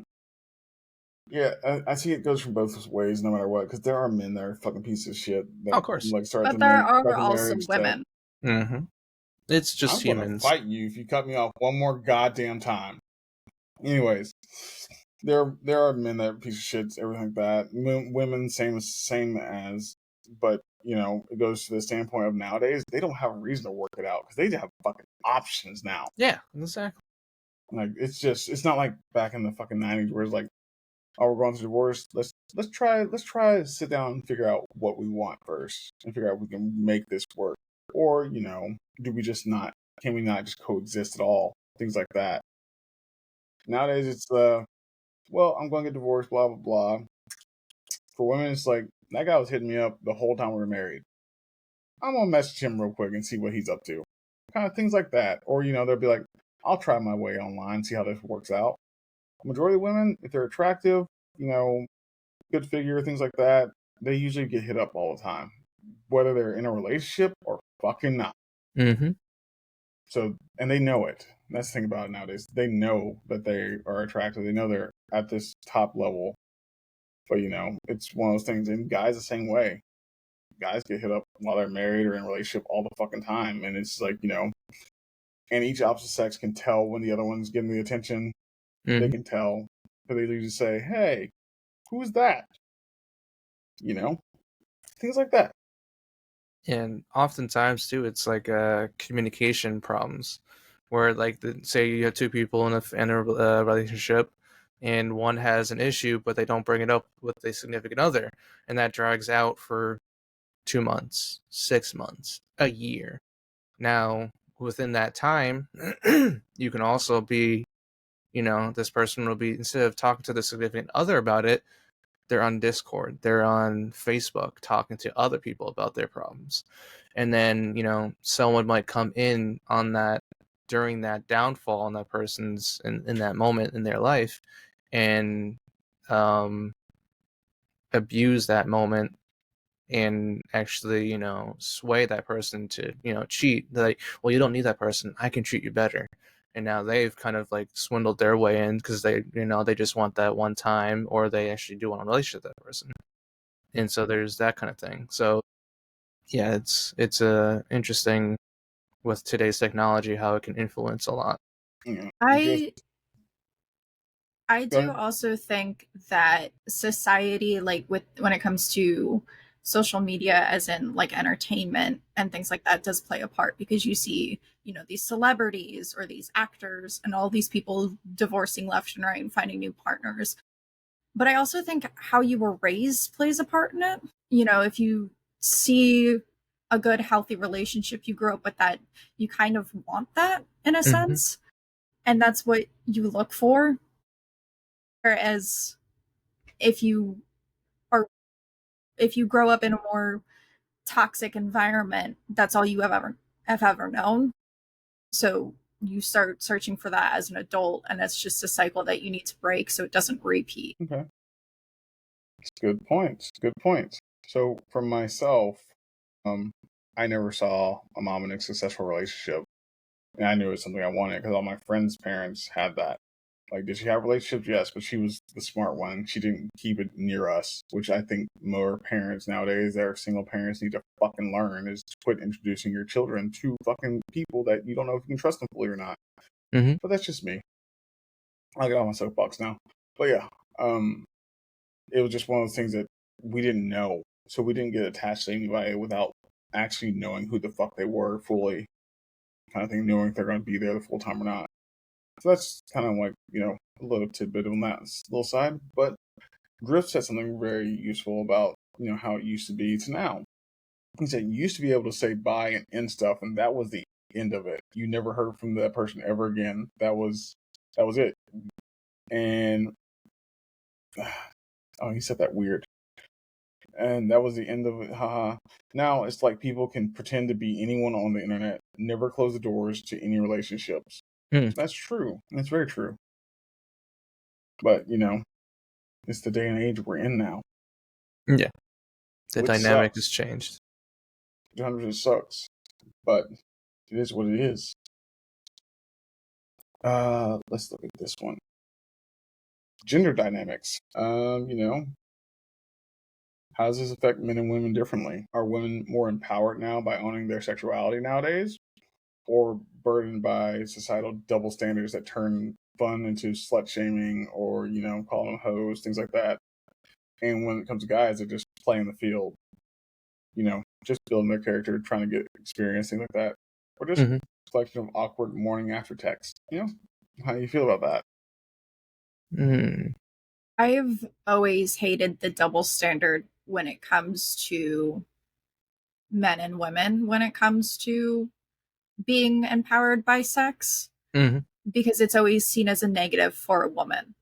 Yeah, I see it goes from both ways no matter what, because there are men that are fucking pieces of shit that of course. like start But to there start are to also marry women. Mm-hmm. It's just I'm humans. gonna fight you if you cut me off one more goddamn time. Anyways, there are men that are pieces of shit, everything like that. Women, same as, but it goes to the standpoint of nowadays they don't have a reason to work it out because they have fucking options now. Yeah, exactly. Like it's not like back in the fucking 90s where it's like, oh, we're going through divorce. Let's try to sit down and figure out what we want first and figure out if we can make this work. Or, do we just not, can we not just coexist at all? Things like that. Nowadays it's well, I'm going to get divorced, blah blah blah. For women it's like, that guy was hitting me up the whole time we were married. I'm gonna message him real quick and see what he's up to. Kind of things like that. Or, they'll be like, I'll try my way online, see how this works out. Majority of women, if they're attractive, good figure, things like that, they usually get hit up all the time, whether they're in a relationship or fucking not. Mm-hmm. So, and they know it. That's the thing about it nowadays. They know that they are attractive. They know they're at this top level. But, it's one of those things. And guys the same way. Guys get hit up while they're married or in a relationship all the fucking time. And it's like, and each opposite sex can tell when the other one's getting the attention. Mm-hmm. They can tell. But they usually say, hey, who's that? Things like that. And oftentimes too, it's like communication problems, where like say you have two people in a relationship, and one has an issue, but they don't bring it up with a significant other, and that drags out for 2 months, 6 months, a year. Now, within that time, you can also be, this person will be, instead of talking to the significant other about it, they're on Discord, they're on Facebook talking to other people about their problems. And then, someone might come in on that during that downfall on that person's in that moment in their life and abuse that moment and actually, sway that person to, cheat. They're like, well, you don't need that person. I can treat you better. And now they've kind of like swindled their way in because they just want that one time, or they actually do want a relationship with that person. And so there's that kind of thing. So yeah, it's interesting with today's technology how it can influence a lot. Yeah. I Go do ahead. also think that society, like when it comes to social media, as in like entertainment and things like that, does play a part, because you see, these celebrities or these actors and all these people divorcing left and right and finding new partners. But I also think how you were raised plays a part in it. If you see a good, healthy relationship, you grow up with that, you kind of want that in a sense. And that's what you look for. Whereas if you if you grow up in a more toxic environment, that's all you have ever known. So you start searching for that as an adult, and that's just a cycle that you need to break so it doesn't repeat. Okay. Good points. Good points. So for myself, I never saw a mom in a successful relationship, and I knew it was something I wanted because all my friends' parents had that. Like, did she have relationships? Yes, but she was the smart one. She didn't keep it near us, which I think more parents nowadays that are single parents need to fucking learn, is to quit introducing your children to fucking people that you don't know if you can trust them fully or not. Mm-hmm. But that's just me. I'll get on my soapbox now. But yeah, it was just one of those things that we didn't know. So we didn't get attached to anybody without actually knowing who the fuck they were fully, kind of thing, knowing if they're going to be there the full time or not. So that's kind of like, a little tidbit on that little side. But Griff said something very useful about, how it used to be to now. He said you used to be able to say bye and end stuff, and that was the end of it. You never heard from that person ever again. That was it. And oh, he said that weird. And that was the end of it. Haha. Now it's like people can pretend to be anyone on the internet, never close the doors to any relationships. That's true. That's very true. But, it's the day and age we're in now. Yeah. The Which dynamic sucks. has changed. 100% sucks. But it is what it is. Let's look at this one. Gender dynamics. How does this affect men and women differently? Are women more empowered now by owning their sexuality nowadays? Or burdened by societal double standards that turn fun into slut shaming or, calling them hoes, things like that. And when it comes to guys, they're just playing the field, just building their character, trying to get experience, things like that. Or just a collection of awkward morning after text. How do you feel about that? I've always hated the double standard when it comes to men and women, when it comes to being empowered by sex, because it's always seen as a negative for a woman.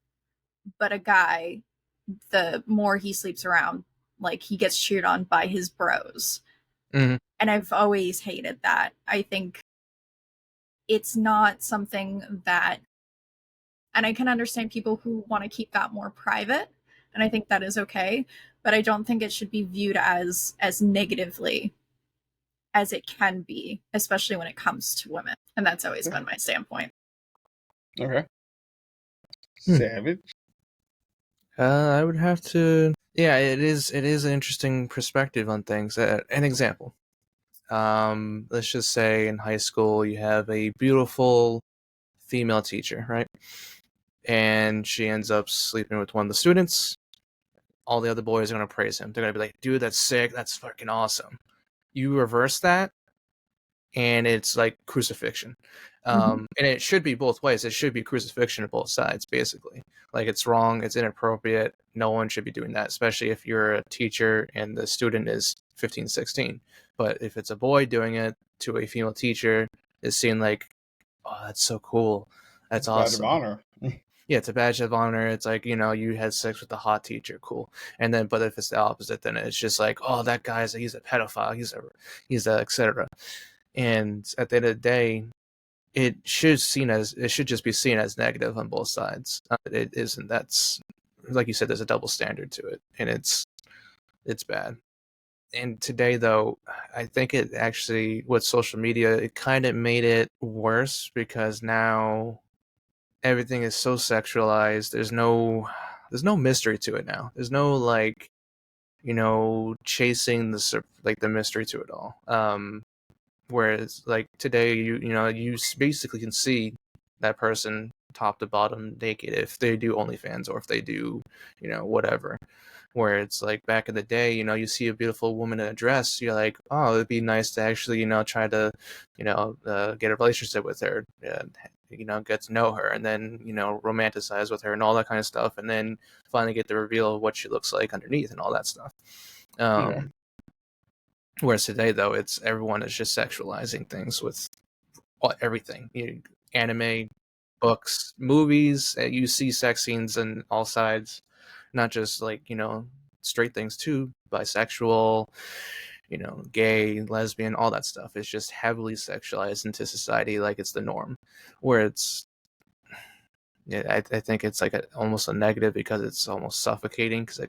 But a guy, the more he sleeps around, like, he gets cheered on by his bros. And I've always hated that. I think it's not something that, and I can understand people who want to keep that more private, and I think that is okay, but I don't think it should be viewed as negatively as it can be, especially when it comes to women. And that's always been my standpoint. Okay. Savage. I would have to. Yeah, it is an interesting perspective on things. An example. Let's just say in high school you have a beautiful female teacher, right? And she ends up sleeping with one of the students. All the other boys are gonna praise him. They're gonna be like, "Dude, that's sick. That's fucking awesome." you reverse that, and it's like crucifixion. And it should be both ways. It should be crucifixion on both sides, basically. Like, it's wrong, it's inappropriate. No one should be doing that, especially if you're a teacher and the student is 15, 16. But if it's a boy doing it to a female teacher, it's seen like, oh, that's so cool. That's Badge of awesome. honor. Yeah, it's a badge of honor. It's like, you had sex with a hot teacher, cool. And then, but if it's the opposite, then it's just like, oh, that he's a pedophile, he's a etc. And at the end of the day, it should just be seen as negative on both sides. It isn't. That's, like you said, there's a double standard to it, and it's bad. And today, though, I think it actually, with social media, it kind of made it worse, because now everything is so sexualized. There's no mystery to it now. There's no, like, chasing the mystery to it all. Whereas, like, today, you basically can see that person top to bottom naked if they do OnlyFans, or if they do, whatever. Where it's like, back in the day, you see a beautiful woman in a dress, you're like, oh, it'd be nice to actually, try to, get a relationship with her, get to know her, and then, romanticize with her and all that kind of stuff, and then finally get the reveal of what she looks like underneath and all that stuff. Yeah. Whereas today, though, everyone is just sexualizing things with everything. Anime, books, movies. You see sex scenes on all sides, not just like straight things too. Bisexual, gay, lesbian, all that stuff. It's just heavily sexualized into society, like it's the norm. Where it's, yeah, I think it's like almost a negative, because it's almost suffocating, because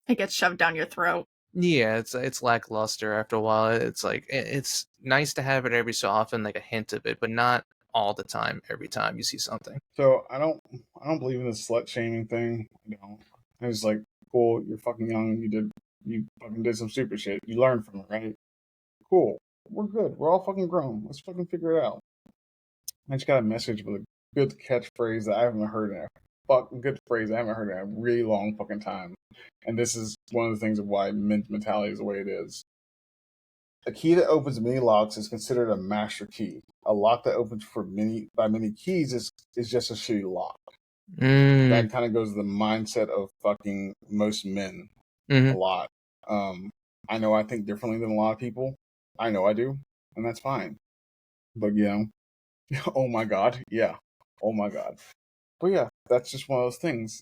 It gets shoved down your throat. yeah, it's lackluster after a while. It's like, it's nice to have it every so often, like a hint of it, but not all the time. Every time you see something. So I don't believe in this slut shaming thing. It's like, cool, you're fucking young, you fucking did some stupid shit. You learned from it, right? Cool. We're good. We're all fucking grown. Let's fucking figure it out. I just got a message with a good catchphrase that I haven't heard in good phrase I haven't heard in a really long fucking time. And this is one of the things of why men's mentality is the way it is. A key that opens many locks is considered a master key. A lock that opens by many keys is just a shitty lock. That kind of goes to the mindset of fucking most men a lot. I know I think differently than a lot of people. I know I do, and that's fine. But oh my god, yeah, oh my god. But yeah, that's just one of those things.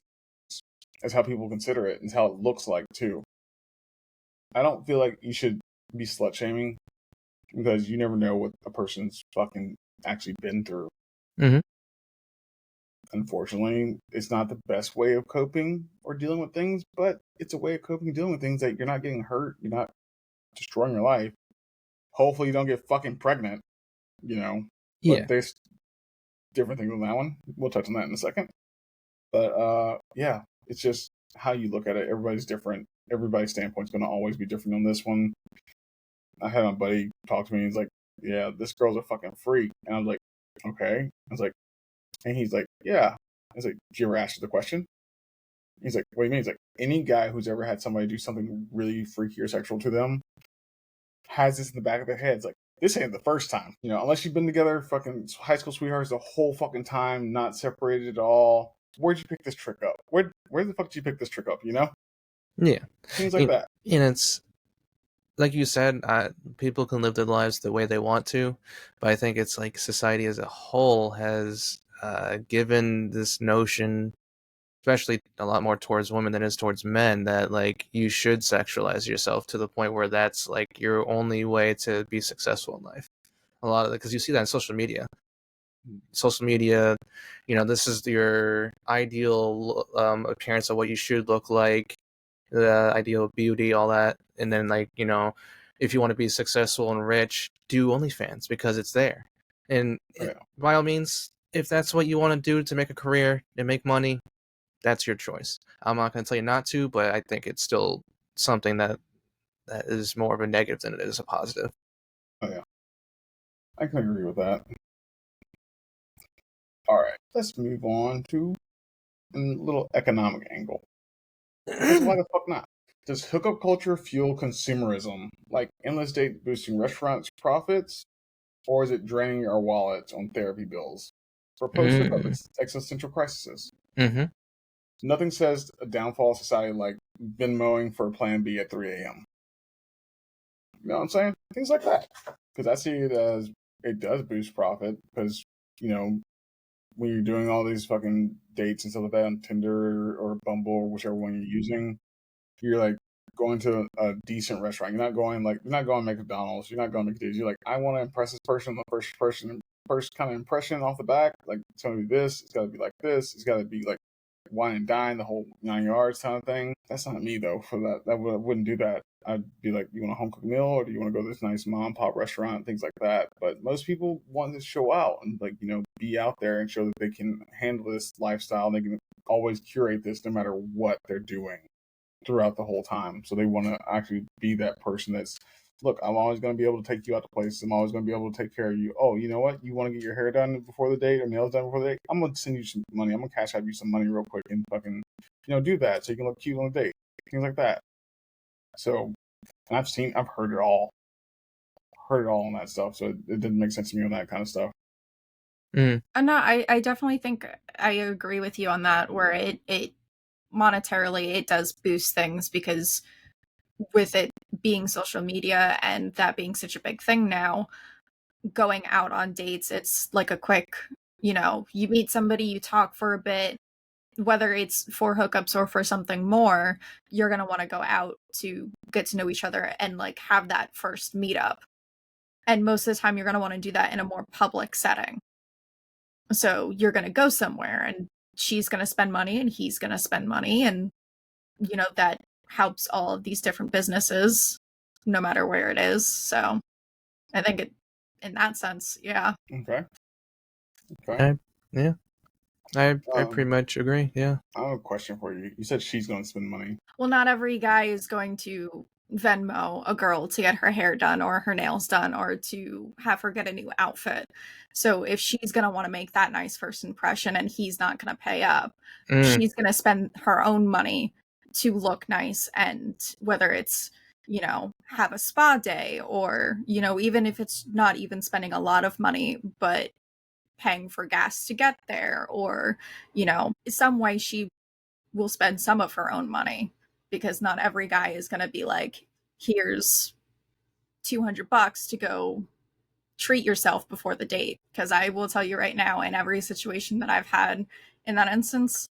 It's how people consider it, and it's how it looks like too. I don't feel like you should be slut shaming, because you never know what a person's fucking actually been through. Unfortunately, it's not the best way of coping or dealing with things, but it's a way of coping and dealing with things that you're not getting hurt, you're not destroying your life. Hopefully you don't get fucking pregnant, Yeah. But there's different things on that one. We'll touch on that in a second. But yeah, it's just how you look at it. Everybody's different. Everybody's standpoint's going to always be different on this one. I had my buddy talk to me. He's like, yeah, this girl's a fucking freak. And I was like, okay. I was like, and he's like, yeah. I was like, did you ever ask her the question? He's like, what do you mean? He's like, any guy who's ever had somebody do something really freaky or sexual to them has this in the back of their head. It's like, this ain't the first time. Unless you've been together, fucking high school sweethearts the whole fucking time, not separated at all. Where'd you pick this trick up? Where the fuck did you pick this trick up, Yeah. Things like that. And it's, like you said, people can live their lives the way they want to, but I think it's like society as a whole has given this notion, especially a lot more towards women than it is towards men, that like you should sexualize yourself to the point where that's like your only way to be successful in life. A lot of it, because you see that in social media. This is your ideal appearance of what you should look like, the ideal beauty, all that. And then, like, if you want to be successful and rich, do OnlyFans, because it's there. And by all means, if that's what you want to do to make a career and make money, that's your choice. I'm not going to tell you not to, but I think it's still something that is more of a negative than it is a positive. Oh yeah, I can agree with that. All right, let's move on to a little economic angle. Because why the fuck not? Does hookup culture fuel consumerism, like endless date boosting restaurants' profits, or is it draining our wallets on therapy bills? For post hookup existential crises. Mm-hmm. Nothing says a downfall of society like Venmoing for Plan B at 3 a.m. You know what I'm saying? Things like that. Because I see it as it does boost profit because, you know, when you're doing all these fucking dates and stuff like that on Tinder or Bumble or whichever one you're using, you're like going to a decent restaurant. You're not going to McDonald's. You're not going to McDonald's. You're like, I want to impress this person. The first kind of impression off the back. Like it's gonna be this. It's got to be like this. It's got to be like wine and dine, the whole 9 yards kind of thing. That's not me though. For that, I wouldn't do that. I'd be like, you want a home cooked meal, or do you want to go to this nice mom and pop restaurant, things like that. But most people want to show out and like be out there and show that they can handle this lifestyle. They can always curate this no matter what they're doing throughout the whole time. So they want to actually be that person that's, look, I'm always going to be able to take you out to places. I'm always going to be able to take care of you. Oh, you know what? You want to get your hair done before the date or nails done before the date? I'm going to send you some money. I'm going to cash out you some money real quick and fucking, do that so you can look cute on the date. Things like that. So, and I've heard it all. Heard it all on that stuff. So it didn't make sense to me on that kind of stuff. No, I definitely think I agree with you on that, where it monetarily it does boost things, because with it being social media and that being such a big thing now, going out on dates, it's like a quick, you meet somebody, you talk for a bit, whether it's for hookups or for something more, you're going to want to go out to get to know each other and like have that first meetup. And most of the time you're going to want to do that in a more public setting. So you're going to go somewhere and she's going to spend money and he's going to spend money, and that helps all of these different businesses no matter where it is. So I think in that sense, yeah. Okay. I pretty much agree. Yeah. I have a question for you. You said she's going to spend money. Well, not every guy is going to Venmo a girl to get her hair done or her nails done or to have her get a new outfit. So if she's going to want to make that nice first impression and he's not going to pay up, she's going to spend her own money to look nice. And whether it's, have a spa day or, even if it's not even spending a lot of money, but paying for gas to get there, or, some way she will spend some of her own money, because not every guy is going to be like, here's $200 to go treat yourself before the date. Because I will tell you right now, in every situation that I've had in that instance,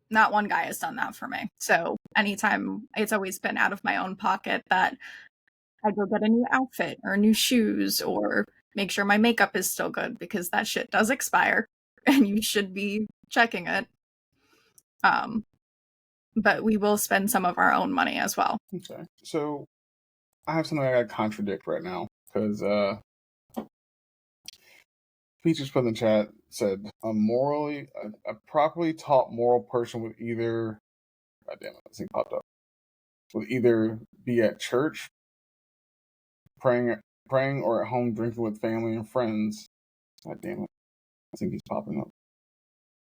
not one guy has done that for me. So anytime, it's always been out of my own pocket that I go get a new outfit or new shoes or make sure my makeup is still good, because that shit does expire and you should be checking it. But we will spend some of our own money as well. Okay. So I have something I gotta contradict right now, because Features put in the chat said a properly taught moral person would either, god damn it, this thing popped up, would either be at church praying or at home drinking with family and friends. God damn it, I think he's popping up.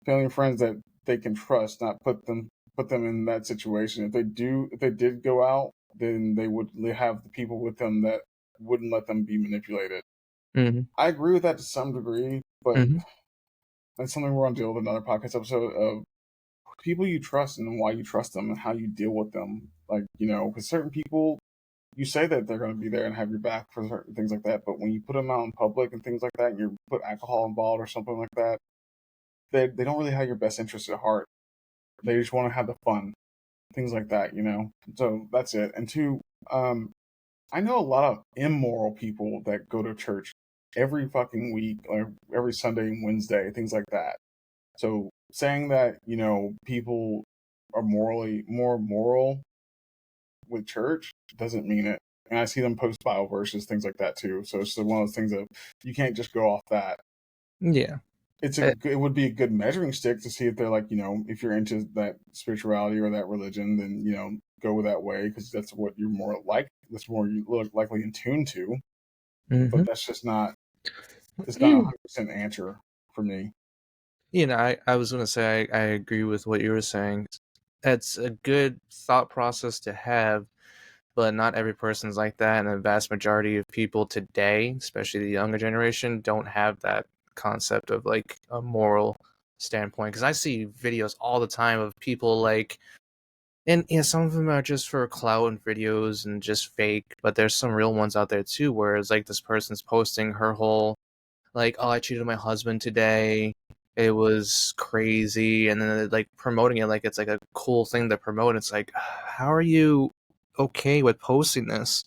Family and friends that they can trust, not put them in that situation. If they did go out, then they would have the people with them that wouldn't let them be manipulated. Mm-hmm. I agree with that to some degree, but that's something we're going to deal with another podcast episode of people you trust and why you trust them and how you deal with them. Like, because certain people, you say that they're going to be there and have your back for certain things like that, but when you put them out in public and things like that, and you put alcohol involved or something like that, they don't really have your best interest at heart. They just want to have the fun, things like that, So that's it. And two, I know a lot of immoral people that go to church every fucking week, or every Sunday and Wednesday, things like that. So saying that, people are more moral with church doesn't mean it. And I see them post Bible verses, things like that too. So it's one of those things that you can't just go off that. Yeah. It would be a good measuring stick to see if they're like, if you're into that spirituality or that religion, then, go that way, because that's what you're more like. That's more you look likely in tune to. But that's just not. It's not 100% answer for me. I was going to say I agree with what you were saying. That's a good thought process to have, but not every person's like that, and the vast majority of people today, especially the younger generation, don't have that concept of like a moral standpoint. Because I see videos all the time of people like, and yeah, some of them are just for clout and videos and just fake, but there's some real ones out there too, where it's like this person's posting her whole like, oh, I cheated my husband today. It was crazy, and then they're, like promoting it like it's like a cool thing to promote. It's like, how are you okay with posting this?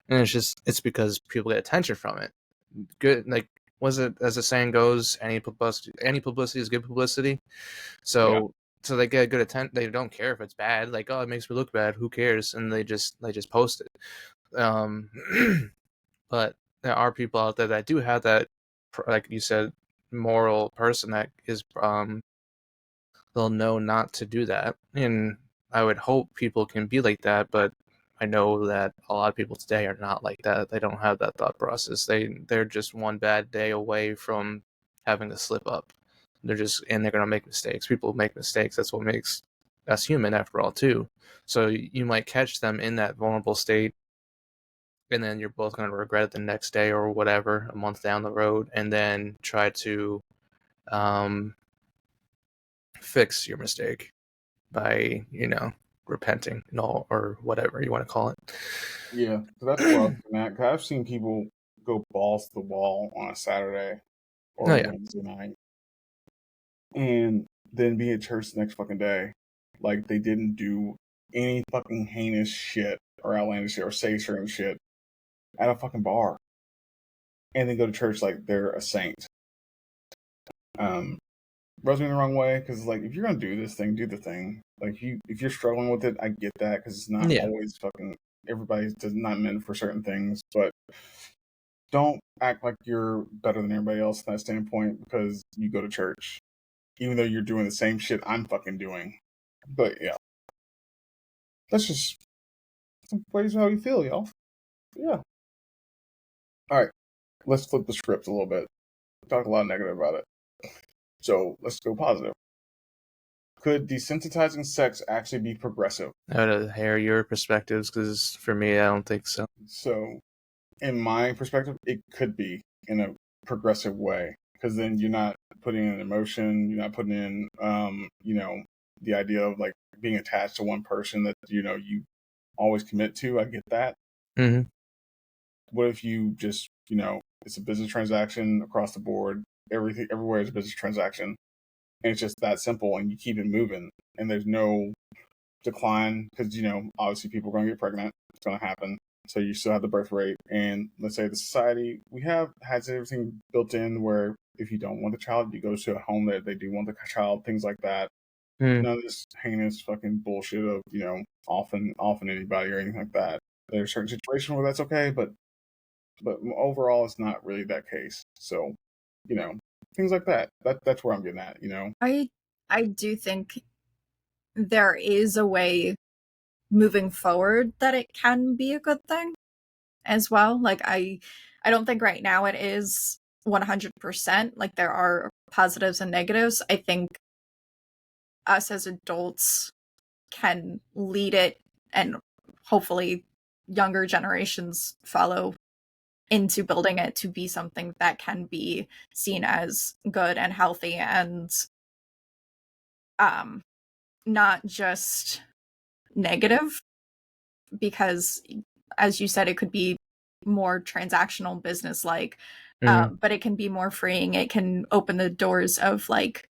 And it's because people get attention from it. Good, like was it as the saying goes, any publicity is good publicity. Yeah. So they get good attention. They don't care if it's bad. Like, oh, it makes me look bad. Who cares? And they just post it. But there are people out there that do have that, like you said, moral person that is they'll know not to do that. And I would hope people can be like that, but I know that a lot of people today are not like that. They don't have that thought process. They're just one bad day away from having to slip up. They're gonna make mistakes. People make mistakes. That's what makes us human after all too. So you might catch them in that vulnerable state, and then you're both going to regret it the next day or whatever, a month down the road, and then try to um, fix your mistake by repenting and all, or whatever you want to call it. Yeah, so that's where I was getting at. 'Cause I've seen people go balls to the wall on a Saturday or Oh a yeah. Wednesday night, and then be at church the next fucking day, like they didn't do any fucking heinous shit or outlandish shit or say certain shit at a fucking bar, and then go to church like they're a saint. Rubs me the wrong way because like if you're gonna do this thing, do the thing. Like if you're struggling with it, I get that because it's not Yeah. always fucking everybody's not meant for certain things, but don't act like you're better than everybody else from that standpoint because you go to church, even though you're doing the same shit I'm fucking doing. But yeah, that's just some ways how you feel, y'all. Yeah. All right, let's flip the script a little bit. Talk a lot of negative about it. So let's go positive. Could desensitizing sex actually be progressive? I would hear your perspectives, because for me, I don't think so. So, in my perspective, it could be in a progressive way because then you're not putting in emotion, you're not putting in, the idea of like being attached to one person that you always commit to. I get that. Mm-hmm. What if you just, it's a business transaction across the board, everything everywhere is a business transaction, and it's just that simple, and you keep it moving, and there's no decline because obviously people are going to get pregnant. It's going to happen. So you still have the birth rate, and let's say the society we have has everything built in where if you don't want the child, you go to a home that they do want the child, things like that. Mm. None of this heinous fucking bullshit of often anybody or anything like that. There's certain situations where that's okay, but overall, it's not really that case. So things like that. That's where I'm getting at. I do think there is a way moving forward that it can be a good thing as well. Like I don't think right now it is 100%. Like there are positives and negatives. I think us as adults can lead it, and hopefully younger generations follow into building it to be something that can be seen as good and healthy and not just negative, because as you said, it could be more transactional business like, Mm-hmm. but it can be more freeing. It can open the doors of like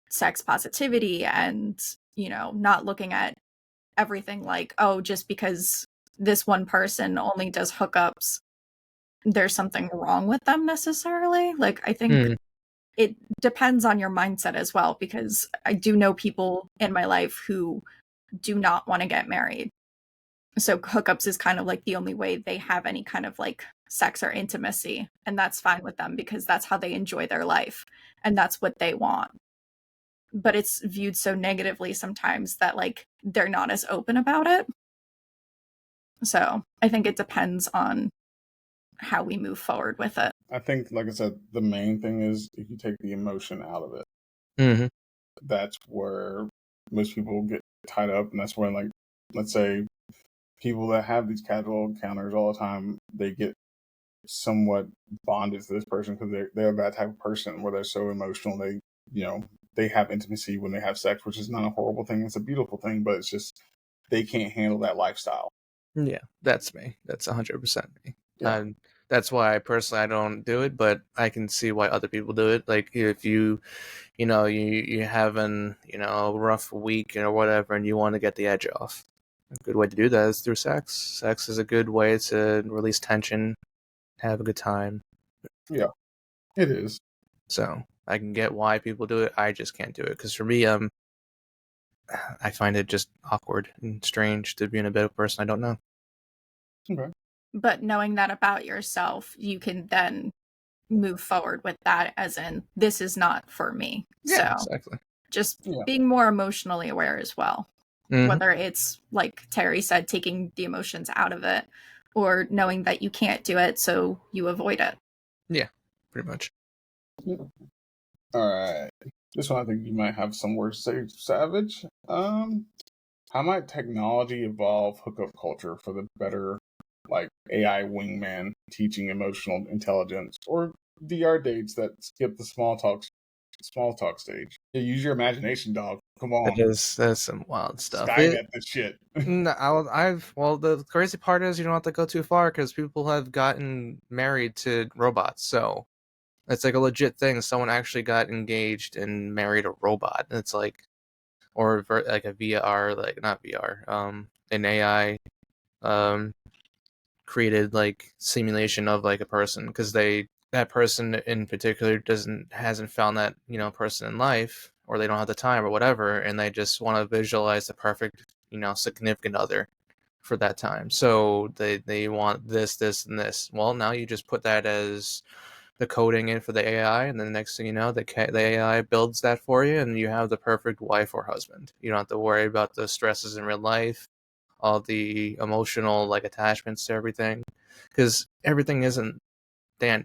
sex positivity and not looking at everything like, oh, just because this one person only does hookups, there's something wrong with them necessarily. Like I think Mm. it depends on your mindset as well, because I do know people in my life who do not want to get married. So hookups is kind of like the only way they have any kind of like sex or intimacy. And that's fine with them because that's how they enjoy their life and that's what they want. But it's viewed so negatively sometimes that like they're not as open about it. So I think it depends on how we move forward with it. I think, like I said, the main thing is if you take the emotion out of it, Mm-hmm. that's where most people get tied up, and that's when, like, let's say people that have these casual encounters all the time, they get somewhat bonded to this person because they're that type of person where they're so emotional. They, you know, they have intimacy when they have sex, which is not a horrible thing. It's a beautiful thing, but it's just they can't handle that lifestyle. Yeah, that's me. That's 100% me. Yeah. And that's why personally I don't do it, but I can see why other people do it. Like if you know, you having, you know, a rough week or whatever, and you want to get the edge off. A good way to do that is through sex. Sex is a good way to release tension, have a good time. Yeah, it is. So I can get why people do it. I just can't do it because for me, I find it just awkward and strange to be in a bed with a person I don't know. Okay. But knowing that about yourself, you can then move forward with that as in, this is not for me. Yeah, So exactly. just Yeah. being more emotionally aware as well. Mhm. Whether it's, like Terry said, taking the emotions out of it, or knowing that you can't do it, so you avoid it. Yeah, pretty much. All right. This one I think you might have some words to say, Savage. How might technology evolve hookup culture for the better, like AI wingman teaching emotional intelligence, or VR dates that skip the small talk stage? Yeah, use your imagination, dog. Come on, That's some wild stuff. Skynet this shit. No, well, the crazy part is you don't have to go too far because people have gotten married to robots, so it's like a legit thing. Someone actually got engaged and married a robot. It's like, or like a VR, like not VR, an AI, um, created like simulation of like a person because that person in particular hasn't found that, you know, person in life, or they don't have the time or whatever, and they just want to visualize the perfect, you know, significant other for that time. So they want this and this. Well, now you just put that as the coding in for the AI, and then the next thing you know, the AI builds that for you, and you have the perfect wife or husband. You don't have to worry about the stresses in real life, all the emotional like attachments to everything, because everything isn't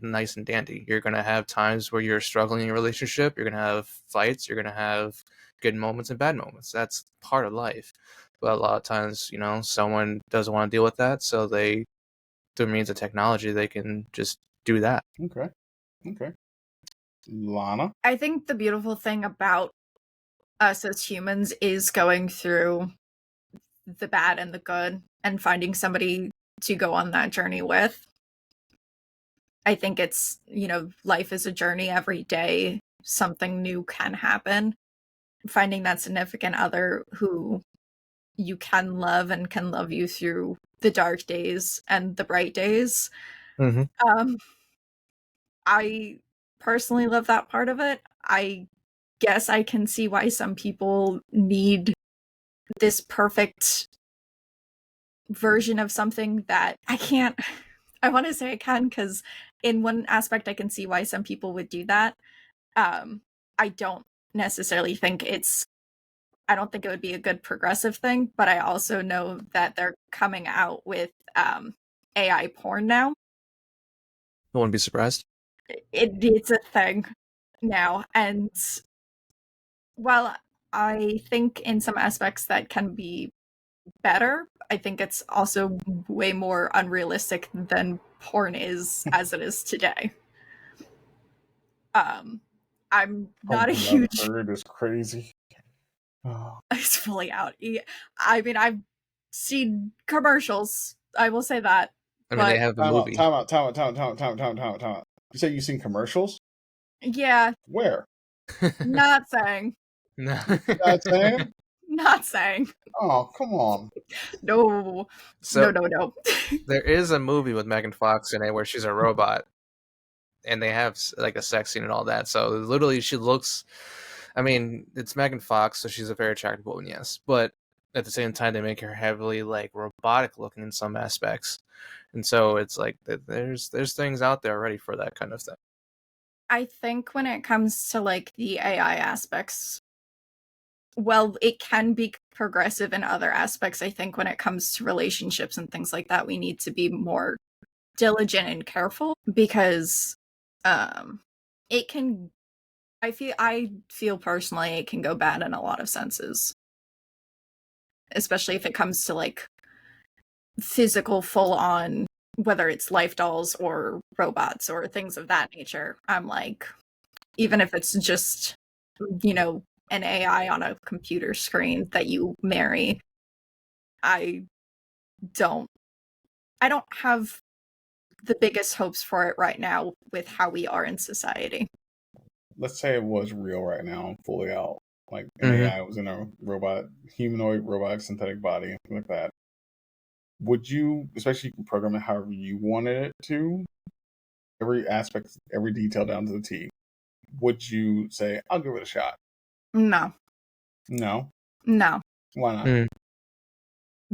nice and dandy. You're gonna have times where you're struggling in your relationship. You're gonna have fights. You're gonna have good moments and bad moments. That's part of life. But a lot of times, you know, someone doesn't want to deal with that, so they, through means of technology, they can just do that. Okay. Lana. I think the beautiful thing about us as humans is going through the bad and the good and finding somebody to go on that journey with. I think it's, you know, life is a journey every day. Something new can happen. Finding that significant other who you can love and can love you through the dark days and the bright days. Mm-hmm. I personally love that part of it. I guess I can see why some people need this perfect version of something that I can't. I want to say I can because in one aspect I can see why some people would do that. I don't necessarily think I don't think it would be a good progressive thing, but I also know that they're coming out with AI porn now. I wouldn't be surprised. It's a thing now, and while I think in some aspects that can be better, I think it's also way more unrealistic than porn is as it is today. I'm not a huge Bird is crazy. Oh. it's fully out. I mean, I've seen commercials. I will say that. I mean, they But have the Time out, movie. time out, time out, time out, time out, time out, time out, time out, time out. You say you've seen commercials? yeah, Where? not saying. No. Not saying? Not saying. Oh, come on. No. So No. there is a movie with Megan Fox in it where she's a robot, and they have like a sex scene and all that. So literally, she looks. I mean, it's Megan Fox, so she's a very attractive woman, yes. But at the same time, they make her heavily like robotic looking in some aspects, and so it's like there's things out there already for that kind of thing. I think when it comes to like the AI aspects, well, it can be progressive in other aspects. I think when it comes to relationships and things like that, we need to be more diligent and careful because it can I feel personally it can go bad in a lot of senses. Especially if it comes to like physical, full-on, whether it's life dolls or robots or things of that nature. I'm like, even if it's just, you know, an AI on a computer screen that you marry, I don't have the biggest hopes for it right now with how we are in society. Let's say it was real right now, fully out. Like an Mhm. AI was in a robot, humanoid, robotic, synthetic body, anything like that. Would you, especially you can program it however you wanted it to, every aspect, every detail down to the T, would you say, I'll give it a shot? No. No. No. Why not? Mm.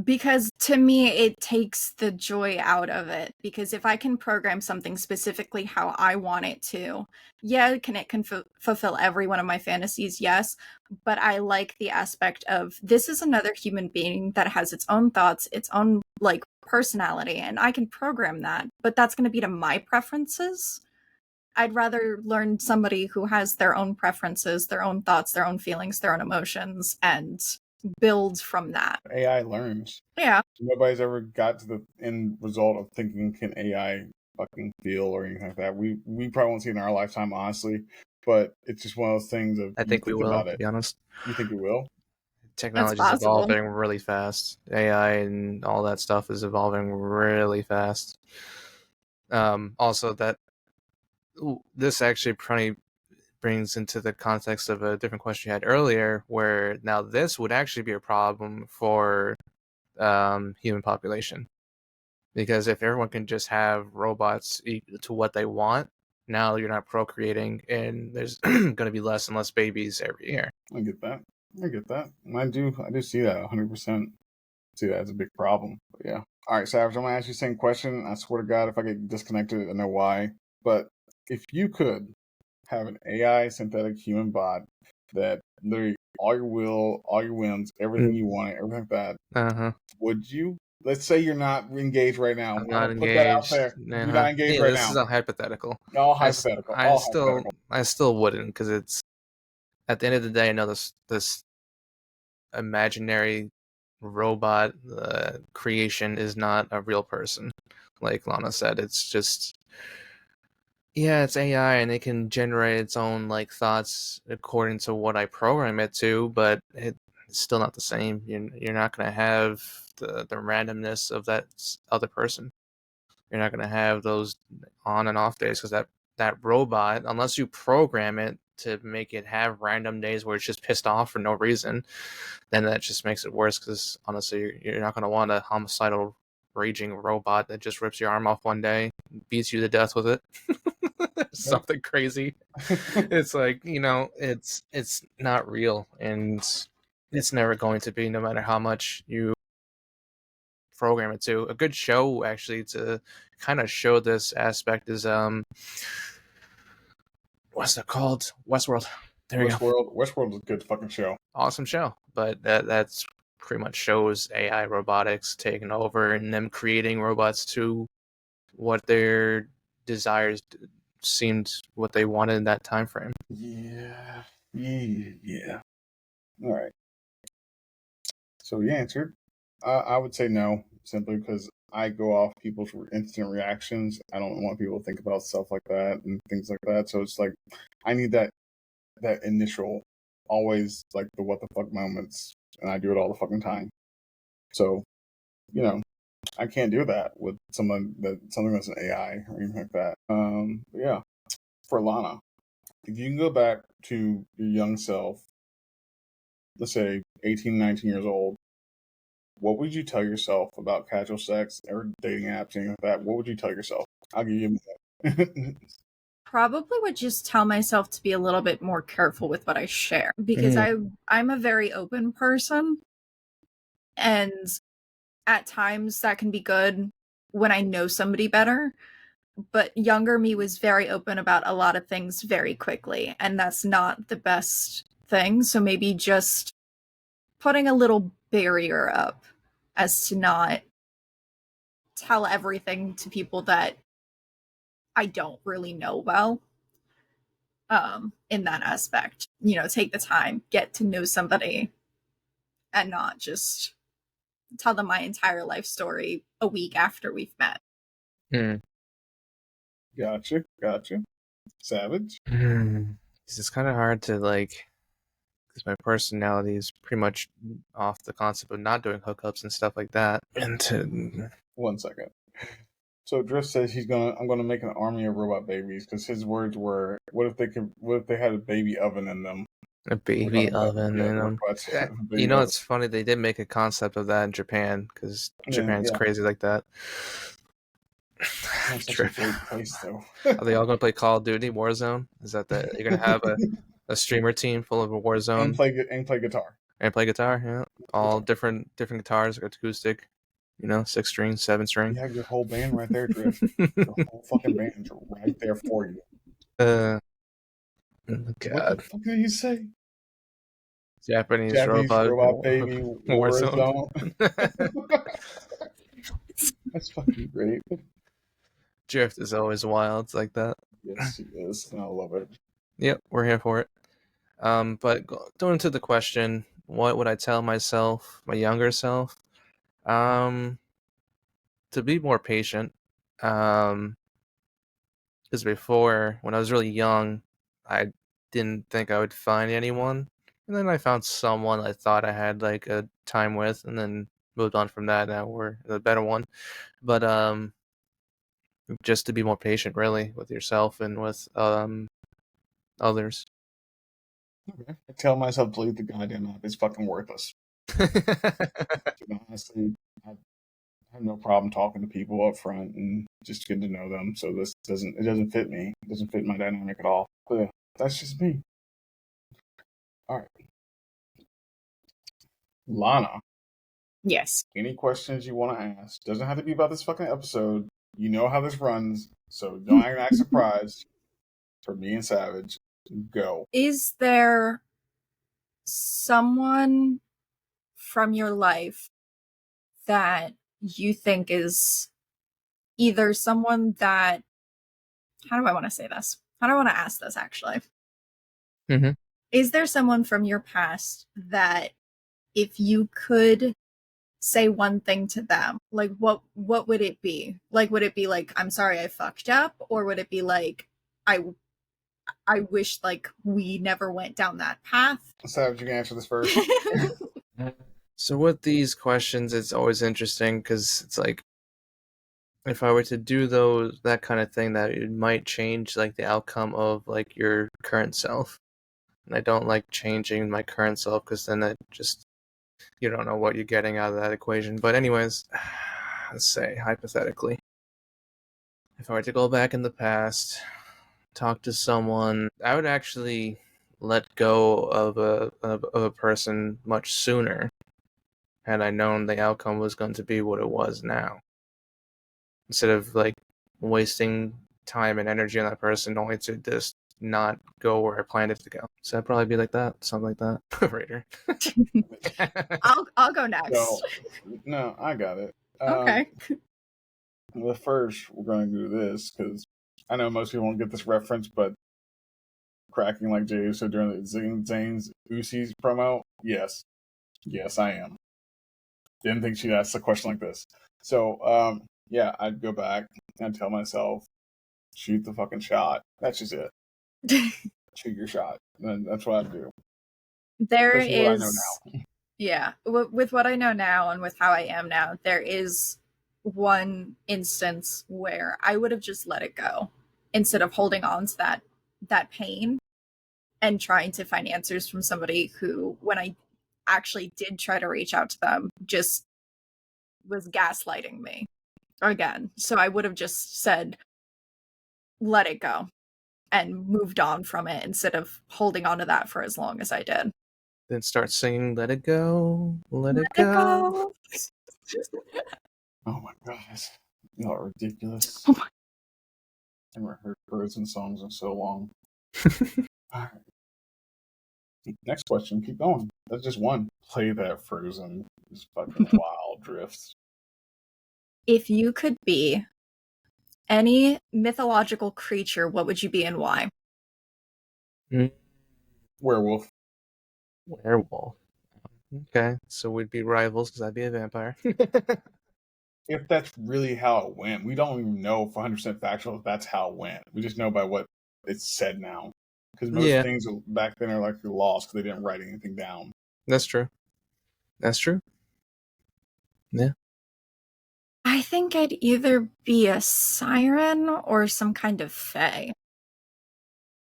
Because to me, it takes the joy out of it. Because if I can program something specifically how I want it to, yeah, can it fulfill every one of my fantasies? Yes. But I like the aspect of this is another human being that has its own thoughts, its own like personality, and I can program that. But that's going to be to my preferences. I'd rather learn somebody who has their own preferences, their own thoughts, their own feelings, their own emotions, and build from that. AI learns. Yeah. Nobody's ever got to the end result of thinking, can AI fucking feel or anything like that. We probably won't see it in our lifetime, honestly. But it's just one of those things of I you think we think will, about to it. be honest. You think it will? That's Technology is possible. evolving really fast. AI and all that stuff is evolving really fast. Also, this actually probably brings into the context of a different question you had earlier, where now this would actually be a problem for human population. Because if everyone can just have robots to what they want, now you're not procreating, and there's going to be less and less babies every year. I get that. I get that. I do see that 100%. See that as a big problem. But yeah. All right, Savage, I'm going to ask you the same question. I swear to God, if I get disconnected, I know why. But if you could have an AI synthetic human bot that literally all your will, all your whims, everything you want, everything like that, would you? Let's say you're not engaged right now. I'm I'm not gonna put that out engaged. there. You're not engaged Yeah, right this now. is a hypothetical. All hypothetical. All hypothetical. I still wouldn't, because it's at the end of the day, I know this imaginary robot creation is not a real person. Like Lana said, it's just, yeah, it's AI and it can generate its own like thoughts according to what I program it to, but it's still not the same. You're not gonna have the randomness of that other person. You're not gonna have those on and off days, because that robot, unless you program it to make it have random days where it's just pissed off for no reason, then that just makes it worse. Because honestly, you're not gonna want a homicidal raging robot that just rips your arm off one day, beats you to death with it. Something crazy. It's like, it's not real, and it's never going to be, no matter how much you program it to. A good show actually to kind of show this aspect is what's it called? Westworld. There you go. Westworld is a good fucking show. Awesome show. But that's pretty much shows AI robotics taking over and them creating robots to what their desires seemed what they wanted in that time frame. Yeah. Yeah. All right. So you answered. I would say no, simply because I go off people's instant reactions. I don't want people to think about stuff like that and things like that. So it's like I need that initial, always like the what the fuck moments, and I do it all the fucking time. So I can't do that with something that's an AI or anything like that. Yeah, for Lana, if you can go back to your young self, let's say 18, 19 years old, what would you tell yourself about casual sex or dating apps, anything like that? What would you tell yourself? I'll give you a minute. Probably would just tell myself to be a little bit more careful with what I share, because I'm a very open person, and at times that can be good when I know somebody better, but younger me was very open about a lot of things very quickly, and that's not the best thing. So maybe just putting a little barrier up as to not tell everything to people that I don't really know well. In that aspect, take the time, get to know somebody, and not just tell them my entire life story a week after we've met. Gotcha. Savage. It's kind of hard to like, because my personality is pretty much off the concept of not doing hookups and stuff like that. And to 1 second. So Drift says I'm gonna make an army of robot babies because his words were, what if they had a baby oven in them? a baby oven in them. You know, it's funny, they did make a concept of that in Japan, because Japan's crazy like that. That's such a great place, though. Are they all going to play Call of Duty Warzone? Is that you're going to have a streamer team full of a Warzone and play guitar Yeah, all different guitars, like acoustic, 6 string, 7 string. You have your whole band right there, Drift. Your whole fucking band right there for you. God. What the fuck did he say? Japanese robot baby Warzone. That's fucking great. Drift is always wild. It's like that. Yes, he is, and I love it. Yep, we're here for it. But going into the question, what would I tell myself, my younger self? To be more patient. Because before, when I was really young, I didn't think I would find anyone, and then I found someone I thought I had like a time with, and then moved on from that. Now we're the better one. But just to be more patient, really, with yourself and with others. Okay. I tell myself to leave the goddamn app. It's fucking worthless. Honestly, I have no problem talking to people up front and just getting to know them. So this doesn't fit me. It doesn't fit my dynamic at all. But yeah, that's just me. All right. Lana. Yes. Any questions you want to ask? Doesn't have to be about this fucking episode. You know how this runs, so don't act surprised. For me and Savage, go. Is there someone from your life that you think is either someone that, how do I want to say this? How do I want to ask this, actually? Mm-hmm. Is there someone from your past that if you could say one thing to them, like what would it be? Like, would it be like, I'm sorry I fucked up? Or would it be like, I wish like we never went down that path? Savage, you can answer this first. So with these questions, it's always interesting because it's like, if I were to do that kind of thing, that it might change like the outcome of like your current self. And I don't like changing my current self, because then you don't know what you're getting out of that equation. But anyways, let's say hypothetically, if I were to go back in the past, talk to someone, I would actually let go of a person much sooner, had I known the outcome was going to be what it was now, instead of like wasting time and energy on that person only to just not go where I planned it to go. So I'd probably be like that, something like that. Raider. I'll go next. No, I got it. Okay. Well, first we're going to do this because I know most people won't get this reference, but cracking like Jay said during the Zane's Usi's promo, yes, I am. Didn't think she'd ask a question like this. So, yeah, I'd go back and tell myself, shoot the fucking shot. That's just it. Shoot your shot. And that's what I'd do. There is, what I know now. Yeah, with what I know now and with how I am now, there is one instance where I would have just let it go instead of holding on to that pain and trying to find answers from somebody who, when I actually did try to reach out to them, just was gaslighting me again. So I would have just said, let it go, and moved on from it instead of holding on to that for as long as I did. Then start singing "Let It Go, Let It Go." Oh my gosh, you are ridiculous. Oh my. I haven't heard Frozen songs in so long. All right. Next question. Keep going. That's just one. Play that Frozen. This fucking wild drifts. If you could be any mythological creature, what would you be and why? Werewolf. Okay, so we'd be rivals because I'd be a vampire. If that's really how it went, we don't even know for 100% factual if that's how it went. We just know by what it's said now. Because most Yeah. things back then are like lost because they didn't write anything down. That's true. That's true. Yeah. I think I'd either be a siren or some kind of fae.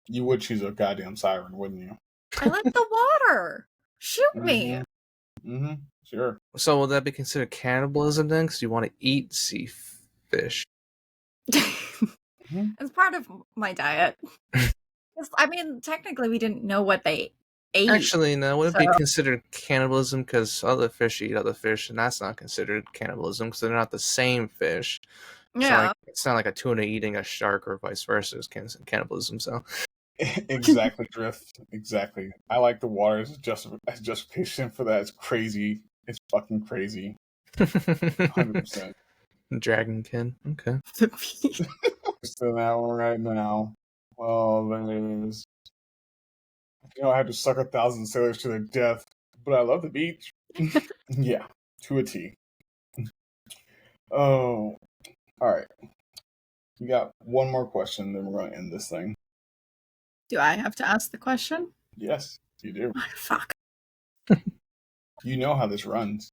You would choose a goddamn siren, wouldn't you? I like the water. Shoot me. Mm-hmm. Sure. So will that be considered cannibalism then? Because you want to eat sea fish. It's part of my diet. I mean, technically, we didn't know what they ate. Actually, no. Would it be so- considered cannibalism? Because other fish eat other fish, and that's not considered cannibalism because they're not the same fish. Yeah. So it's not like a tuna eating a shark or vice versa. It's cannibalism. So Exactly, Drift. Exactly. I like the water as justification for that. It's crazy. It's fucking crazy. 100%. Dragonkin. Okay. So that one right now. Well, there's. I had to suck 1,000 sailors to their death, but I love the beach. Yeah, to a T. Oh, all right. We got one more question, then we're going to end this thing. Do I have to ask the question? Yes, you do. Oh, fuck. You know how this runs.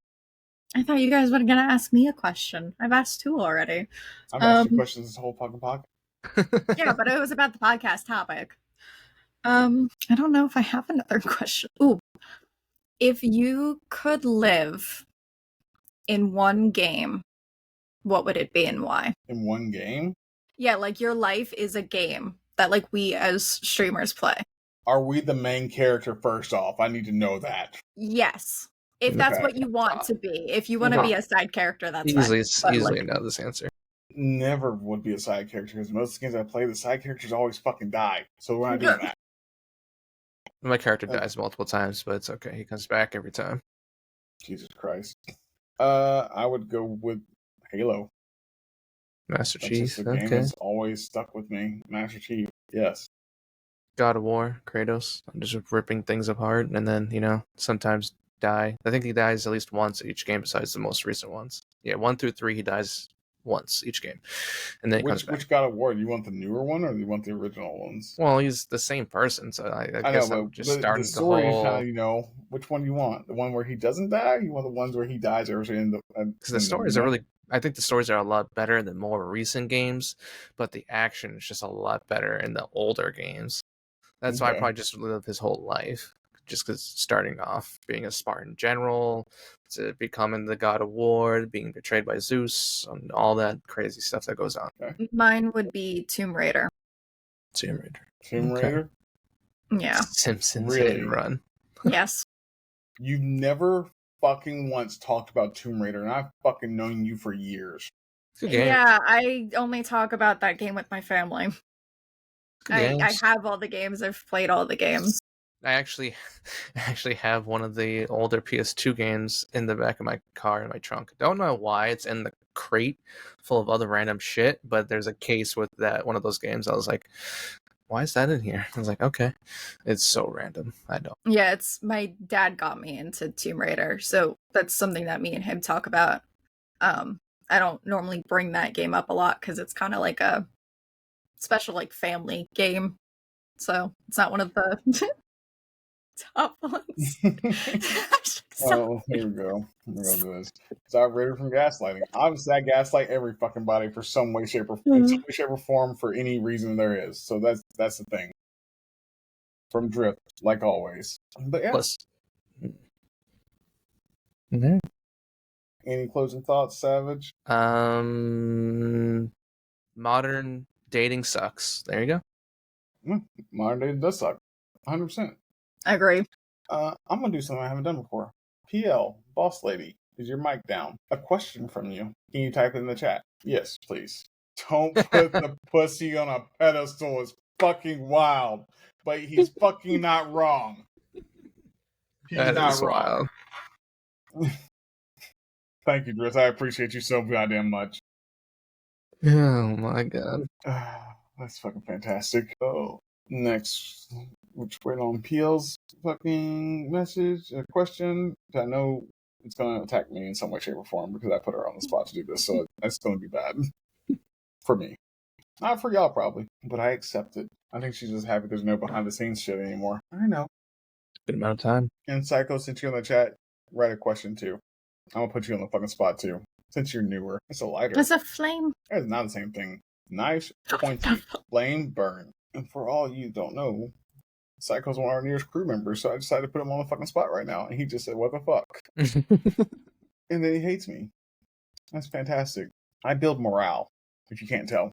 I thought you guys were going to ask me a question. I've asked 2 already. I've asked you questions this whole fucking podcast. Yeah, but it was about the podcast topic. I don't know if I have another question. Ooh. If you could live in one game, what would it be and why? In one game? Yeah, like your life is a game that like we as streamers play. Are we the main character first off? I need to know that. Yes. If that's Okay. what you want to be. If you want to be a side character, that's Easily, fine. But, easily like, know this answer. Never would be a side character because most games I play, the side characters always fucking die. So we're not doing that. My character dies multiple times, but it's okay. He comes back every time. Jesus Christ. I would go with Halo. Master That's Chief. just the game Okay. that's always stuck with me. Master Chief. Yes. God of War, Kratos. I'm just ripping things apart, and then sometimes die. I think he dies at least once each game, besides the most recent ones. Yeah, 1 through 3, he dies once each game, and then he comes back. Which God of War? Do you want the newer one or do you want the original ones? Well, he's the same person, so I guess know, I'm but just starting the story the whole. kind of, which one do you want? The one where he doesn't die? You want the ones where he dies actually in the? Because the stories are really. I think the stories are a lot better in the more recent games, but the action is just a lot better in the older games. That's why I probably just live his whole life. Just because starting off being a Spartan general, to becoming the God of War, being betrayed by Zeus, and all that crazy stuff that goes on. Okay. mine would be Tomb Raider. Tomb Raider. Tomb Raider? Yeah. Simpsons Really? hit and run. Yes. You've never fucking once talked about Tomb Raider, and I've fucking known you for years. Good game. Yeah, I only talk about that game with my family. Good I games. have all the games. I've played all the games. I actually have one of the older PS2 games in the back of my car in my trunk. Don't know why it's in the crate full of other random shit, but there's a case with that one of those games. I was like, why is that in here? I was like, okay, it's so random. I don't. Yeah, it's my dad got me into Tomb Raider, so that's something that me and him talk about. I don't normally bring that game up a lot because it's kind of like a special like family game, so it's not one of the top ones. Oh, here we go. We're gonna do this. It's outrated from gaslighting. Obviously, I gaslight every fucking body for some way, shape, or form for any reason there is. So that's the thing. From Drift, like always. But yeah. Plus, mm-hmm. Any closing thoughts, Savage? Modern dating sucks. There you go. Modern day does suck. 100%. I agree. I'm gonna do something I haven't done before. PL, boss lady, is your mic down? A question from you. Can you type it in the chat? Yes, please. Don't put the pussy on a pedestal. It's fucking wild. But he's fucking not wrong. He's That not is wrong. wild. Thank you, Driss. I appreciate you so goddamn much. Oh my god. That's fucking fantastic. Oh, next Which wait on PL's fucking message, question. I know it's gonna attack me in some way, shape, or form because I put her on the spot to do this, so that's gonna be bad for me. Not for y'all probably, but I accept it. I think she's just happy there's no behind the scenes shit anymore. I know. Good amount of time. And Psycho, since you're in the chat, write a question too. I'm gonna put you on the fucking spot too. Since you're newer, it's a lighter. It's a flame. It's not the same thing. Knife, pointy, flame, burn. And for all you don't know, Psycho's one of our nearest crew members, so I decided to put him on the fucking spot right now. And he just said, "What the fuck?" And then he hates me. That's fantastic. I build morale, if you can't tell.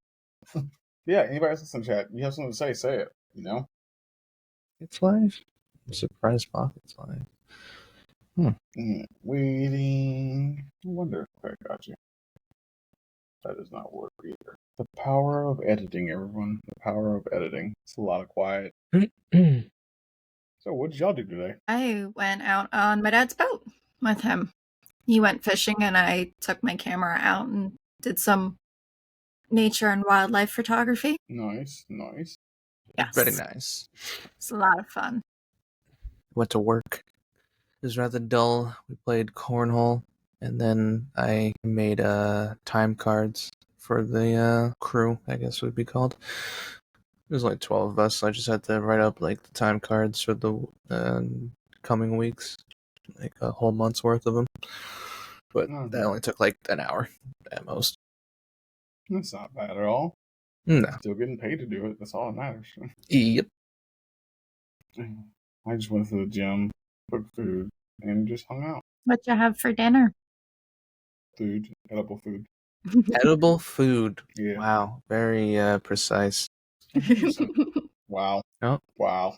Yeah, anybody else in the chat, you have something to say it, you know? It's live. Surprise pockets live. Waiting. I wonder. Okay, got you. That does not work either. The power of editing, everyone. The power of editing. It's a lot of quiet. So what did y'all do today? I went out on my dad's boat with him. He went fishing and I took my camera out and did some nature and wildlife photography. Nice, nice. Yes. Very nice. It's a lot of fun. Went to work. It was rather dull. We played cornhole, and then I made time cards for the crew, I guess would be called. It was like 12 of us, so I just had to write up like the time cards for the coming weeks, like a whole month's worth of them. But that only took like an hour at most. That's not bad at all. No. Still getting paid to do it. That's all that matters. Yep. I just went to the gym, cooked food, and just hung out. What you have for dinner? Food, edible food. Edible food. Yeah. Wow. Very precise. Wow. Oh. Wow.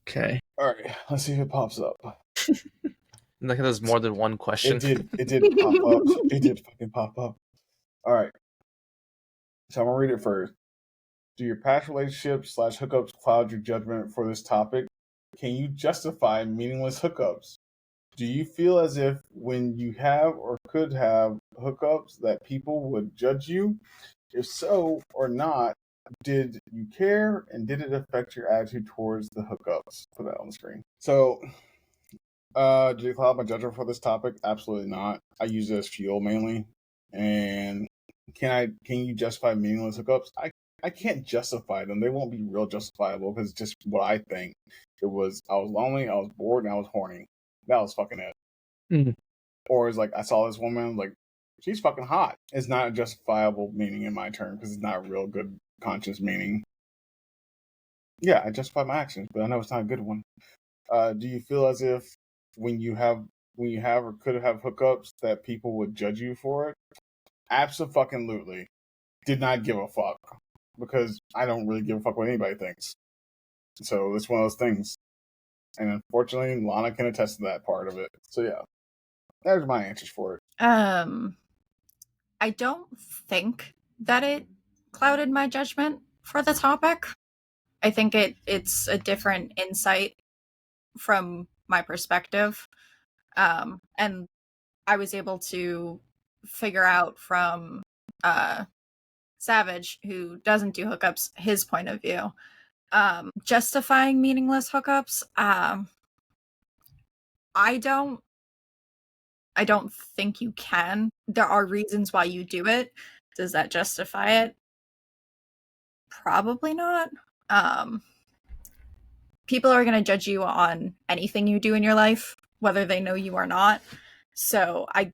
Okay. All right. Let's see if it pops up. Like there's more than one question. It did pop up. It did fucking pop up. All right. So I'm gonna read it first. Do your past relationships / hookups cloud your judgment for this topic? Can you justify meaningless hookups? Do you feel as if when you have or could have hookups that people would judge you? If so or not, did you care and did it affect your attitude towards the hookups? Put that on the screen. So, did it cloud my judgment for this topic? Absolutely not. I use it as fuel mainly. And can you justify meaningless hookups? I can't justify them. They won't be real justifiable because it's just what I think. It was, I was lonely, I was bored, and I was horny. That was fucking it. Mm-hmm. Or it's like, I saw this woman, like, she's fucking hot. It's not a justifiable meaning in my term because it's not a real good conscious meaning. Yeah, I justify my actions, but I know it's not a good one. Do you feel as if when you have or could have hookups that people would judge you for it? Abso-fucking-lutely. Did not give a fuck. Because I don't really give a fuck what anybody thinks. So it's one of those things. And unfortunately, Lana can attest to that part of it. So yeah. There's my answers for it. I don't think that it clouded my judgment for the topic. I think it's a different insight from my perspective. And I was able to figure out from Savage, who doesn't do hookups, his point of view. Justifying meaningless hookups, I don't think you can. There are reasons why you do it. Does that justify it? Probably not. People are going to judge you on anything you do in your life, whether they know you or not. So I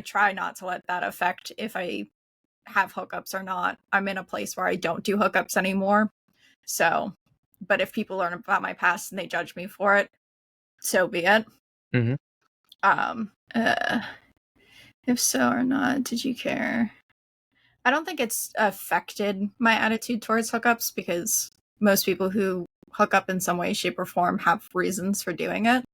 try not to let that affect if I have hookups or not. I'm in a place where I don't do hookups anymore. So, but if people learn about my past and they judge me for it, so be it. Mm-hmm. If so or not, did you care? I don't think it's affected my attitude towards hookups because most people who hook up in some way, shape, or form have reasons for doing it.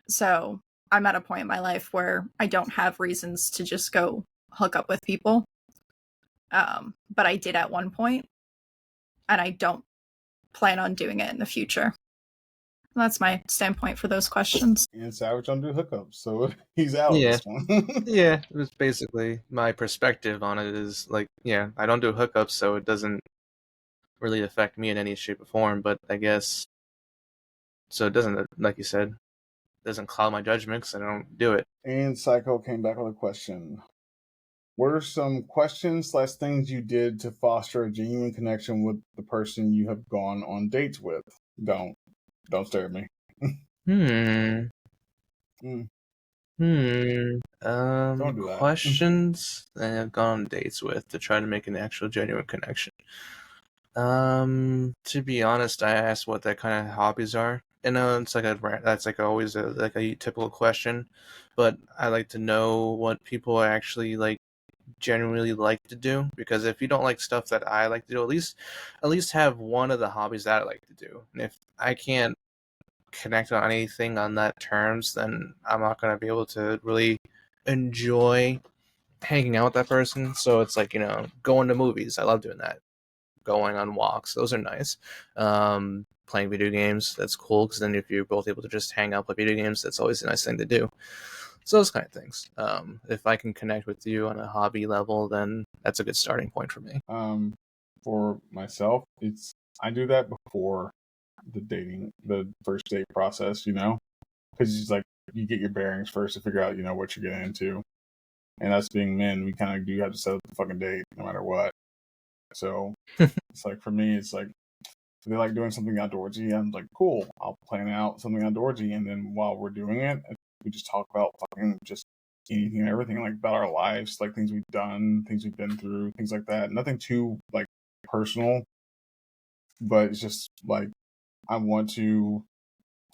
So I'm at a point in my life where I don't have reasons to just go hook up with people. But I did at one point, and I don't plan on doing it in the future. That's my standpoint for those questions. And Savage don't do hookups, so he's out Yeah. this one. Yeah, it was basically my perspective on it is like, yeah, I don't do hookups, so it doesn't really affect me in any shape or form. But I guess so. It doesn't, like you said, doesn't cloud my judgment because I don't do it. And Psycho came back with a question. What are some questions / things you did to foster a genuine connection with the person you have gone on dates with? Don't stare at me. Hmm. Mm, don't do that. Questions that I've gone on dates with to try to make an actual genuine connection. To be honest, I asked what their kind of hobbies are. And it's like that's like always like a typical question, but I like to know what people actually like genuinely like to do, because if you don't like stuff that I like to do, at least have one of the hobbies that I like to do. And if I can't connect on anything on that terms, then I'm not going to be able to really enjoy hanging out with that person. So it's like, going to movies. I love doing that. Going on walks. Those are nice. Playing video games. That's cool, because then if you're both able to just hang out, play video games, that's always a nice thing to do. So those kind of things. If I can connect with you on a hobby level, then that's a good starting point for me. For myself, I do that before the first date process, because it's like you get your bearings first to figure out, what you're getting into. And us being men, we kind of do have to set up the fucking date no matter what. So it's like, for me, it's like, if they like doing something outdoorsy, I'm like, cool, I'll plan out something outdoorsy. And then while we're doing it, we just talk about fucking just anything and everything, like about our lives, like things we've done, things we've been through, things like that. Nothing too like personal, but it's just like, I want to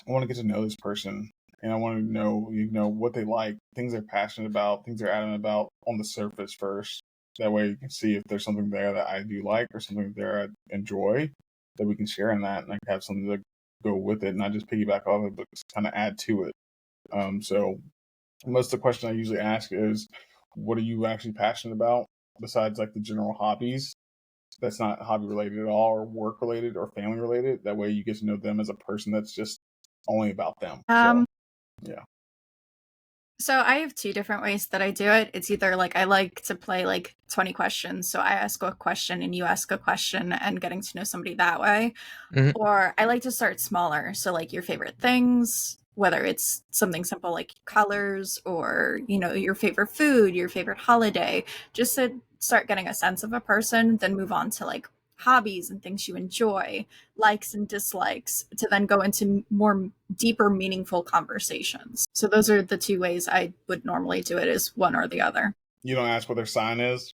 get to know this person, and I want to know, what they like, things they're passionate about, things they're adamant about on the surface first. That way you can see if there's something there that I do like or something there I enjoy that we can share in that, and I can have something to go with it, not just piggyback off it, but just kind of add to it. So most of the question I usually ask is, what are you actually passionate about besides like the general hobbies? That's not hobby related at all, or work related, or family related. That way you get to know them as a person that's just only about them. So, yeah. So I have two different ways that I do it. It's either like I like to play like 20 questions. So I ask a question and you ask a question and getting to know somebody that way. Mhm. Or I like to start smaller. So like your favorite things, whether it's something simple like colors or, your favorite food, your favorite holiday, just to start getting a sense of a person, then move on to like hobbies and things you enjoy, likes and dislikes, to then go into more deeper, meaningful conversations. So those are the two ways I would normally do it, is one or the other. You don't ask what their sign is?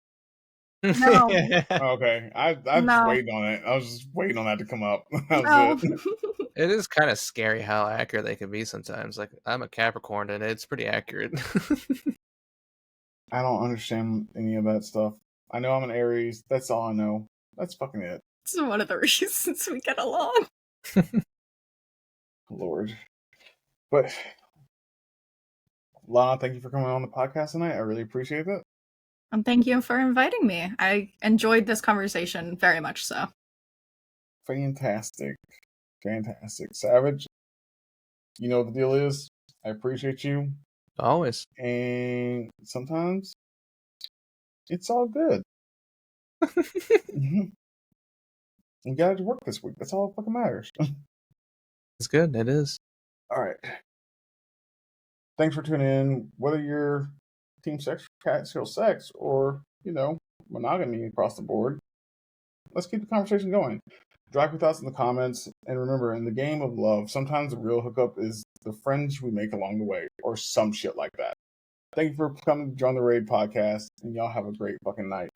No, Okay. I just no, waiting on it. I was just waiting on that to come up. That was no. it. It is kind of scary how accurate they can be sometimes. Like, I'm a Capricorn, and it's pretty accurate. I don't understand any of that stuff. I know I'm an Aries. That's all I know. That's fucking it. It's one of the reasons we get along. Lord. But Lana, thank you for coming on the podcast tonight. I really appreciate it. And thank you for inviting me. I enjoyed this conversation very much so. Fantastic. Savage, you know what the deal is. I appreciate you. Always. And sometimes it's all good. We got to work this week. That's all that fucking matters. It's good. It is. All right. Thanks for tuning in. Whether you're team sex, casual sex, or, monogamy across the board, let's keep the conversation going. Drop your thoughts in the comments. And remember, in the game of love, sometimes the real hookup is the friends we make along the way, or some shit like that. Thank you for coming to Join the Raid podcast, and y'all have a great fucking night.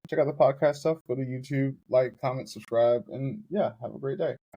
Check out the podcast stuff. Go to YouTube, like, comment, subscribe, and yeah, have a great day.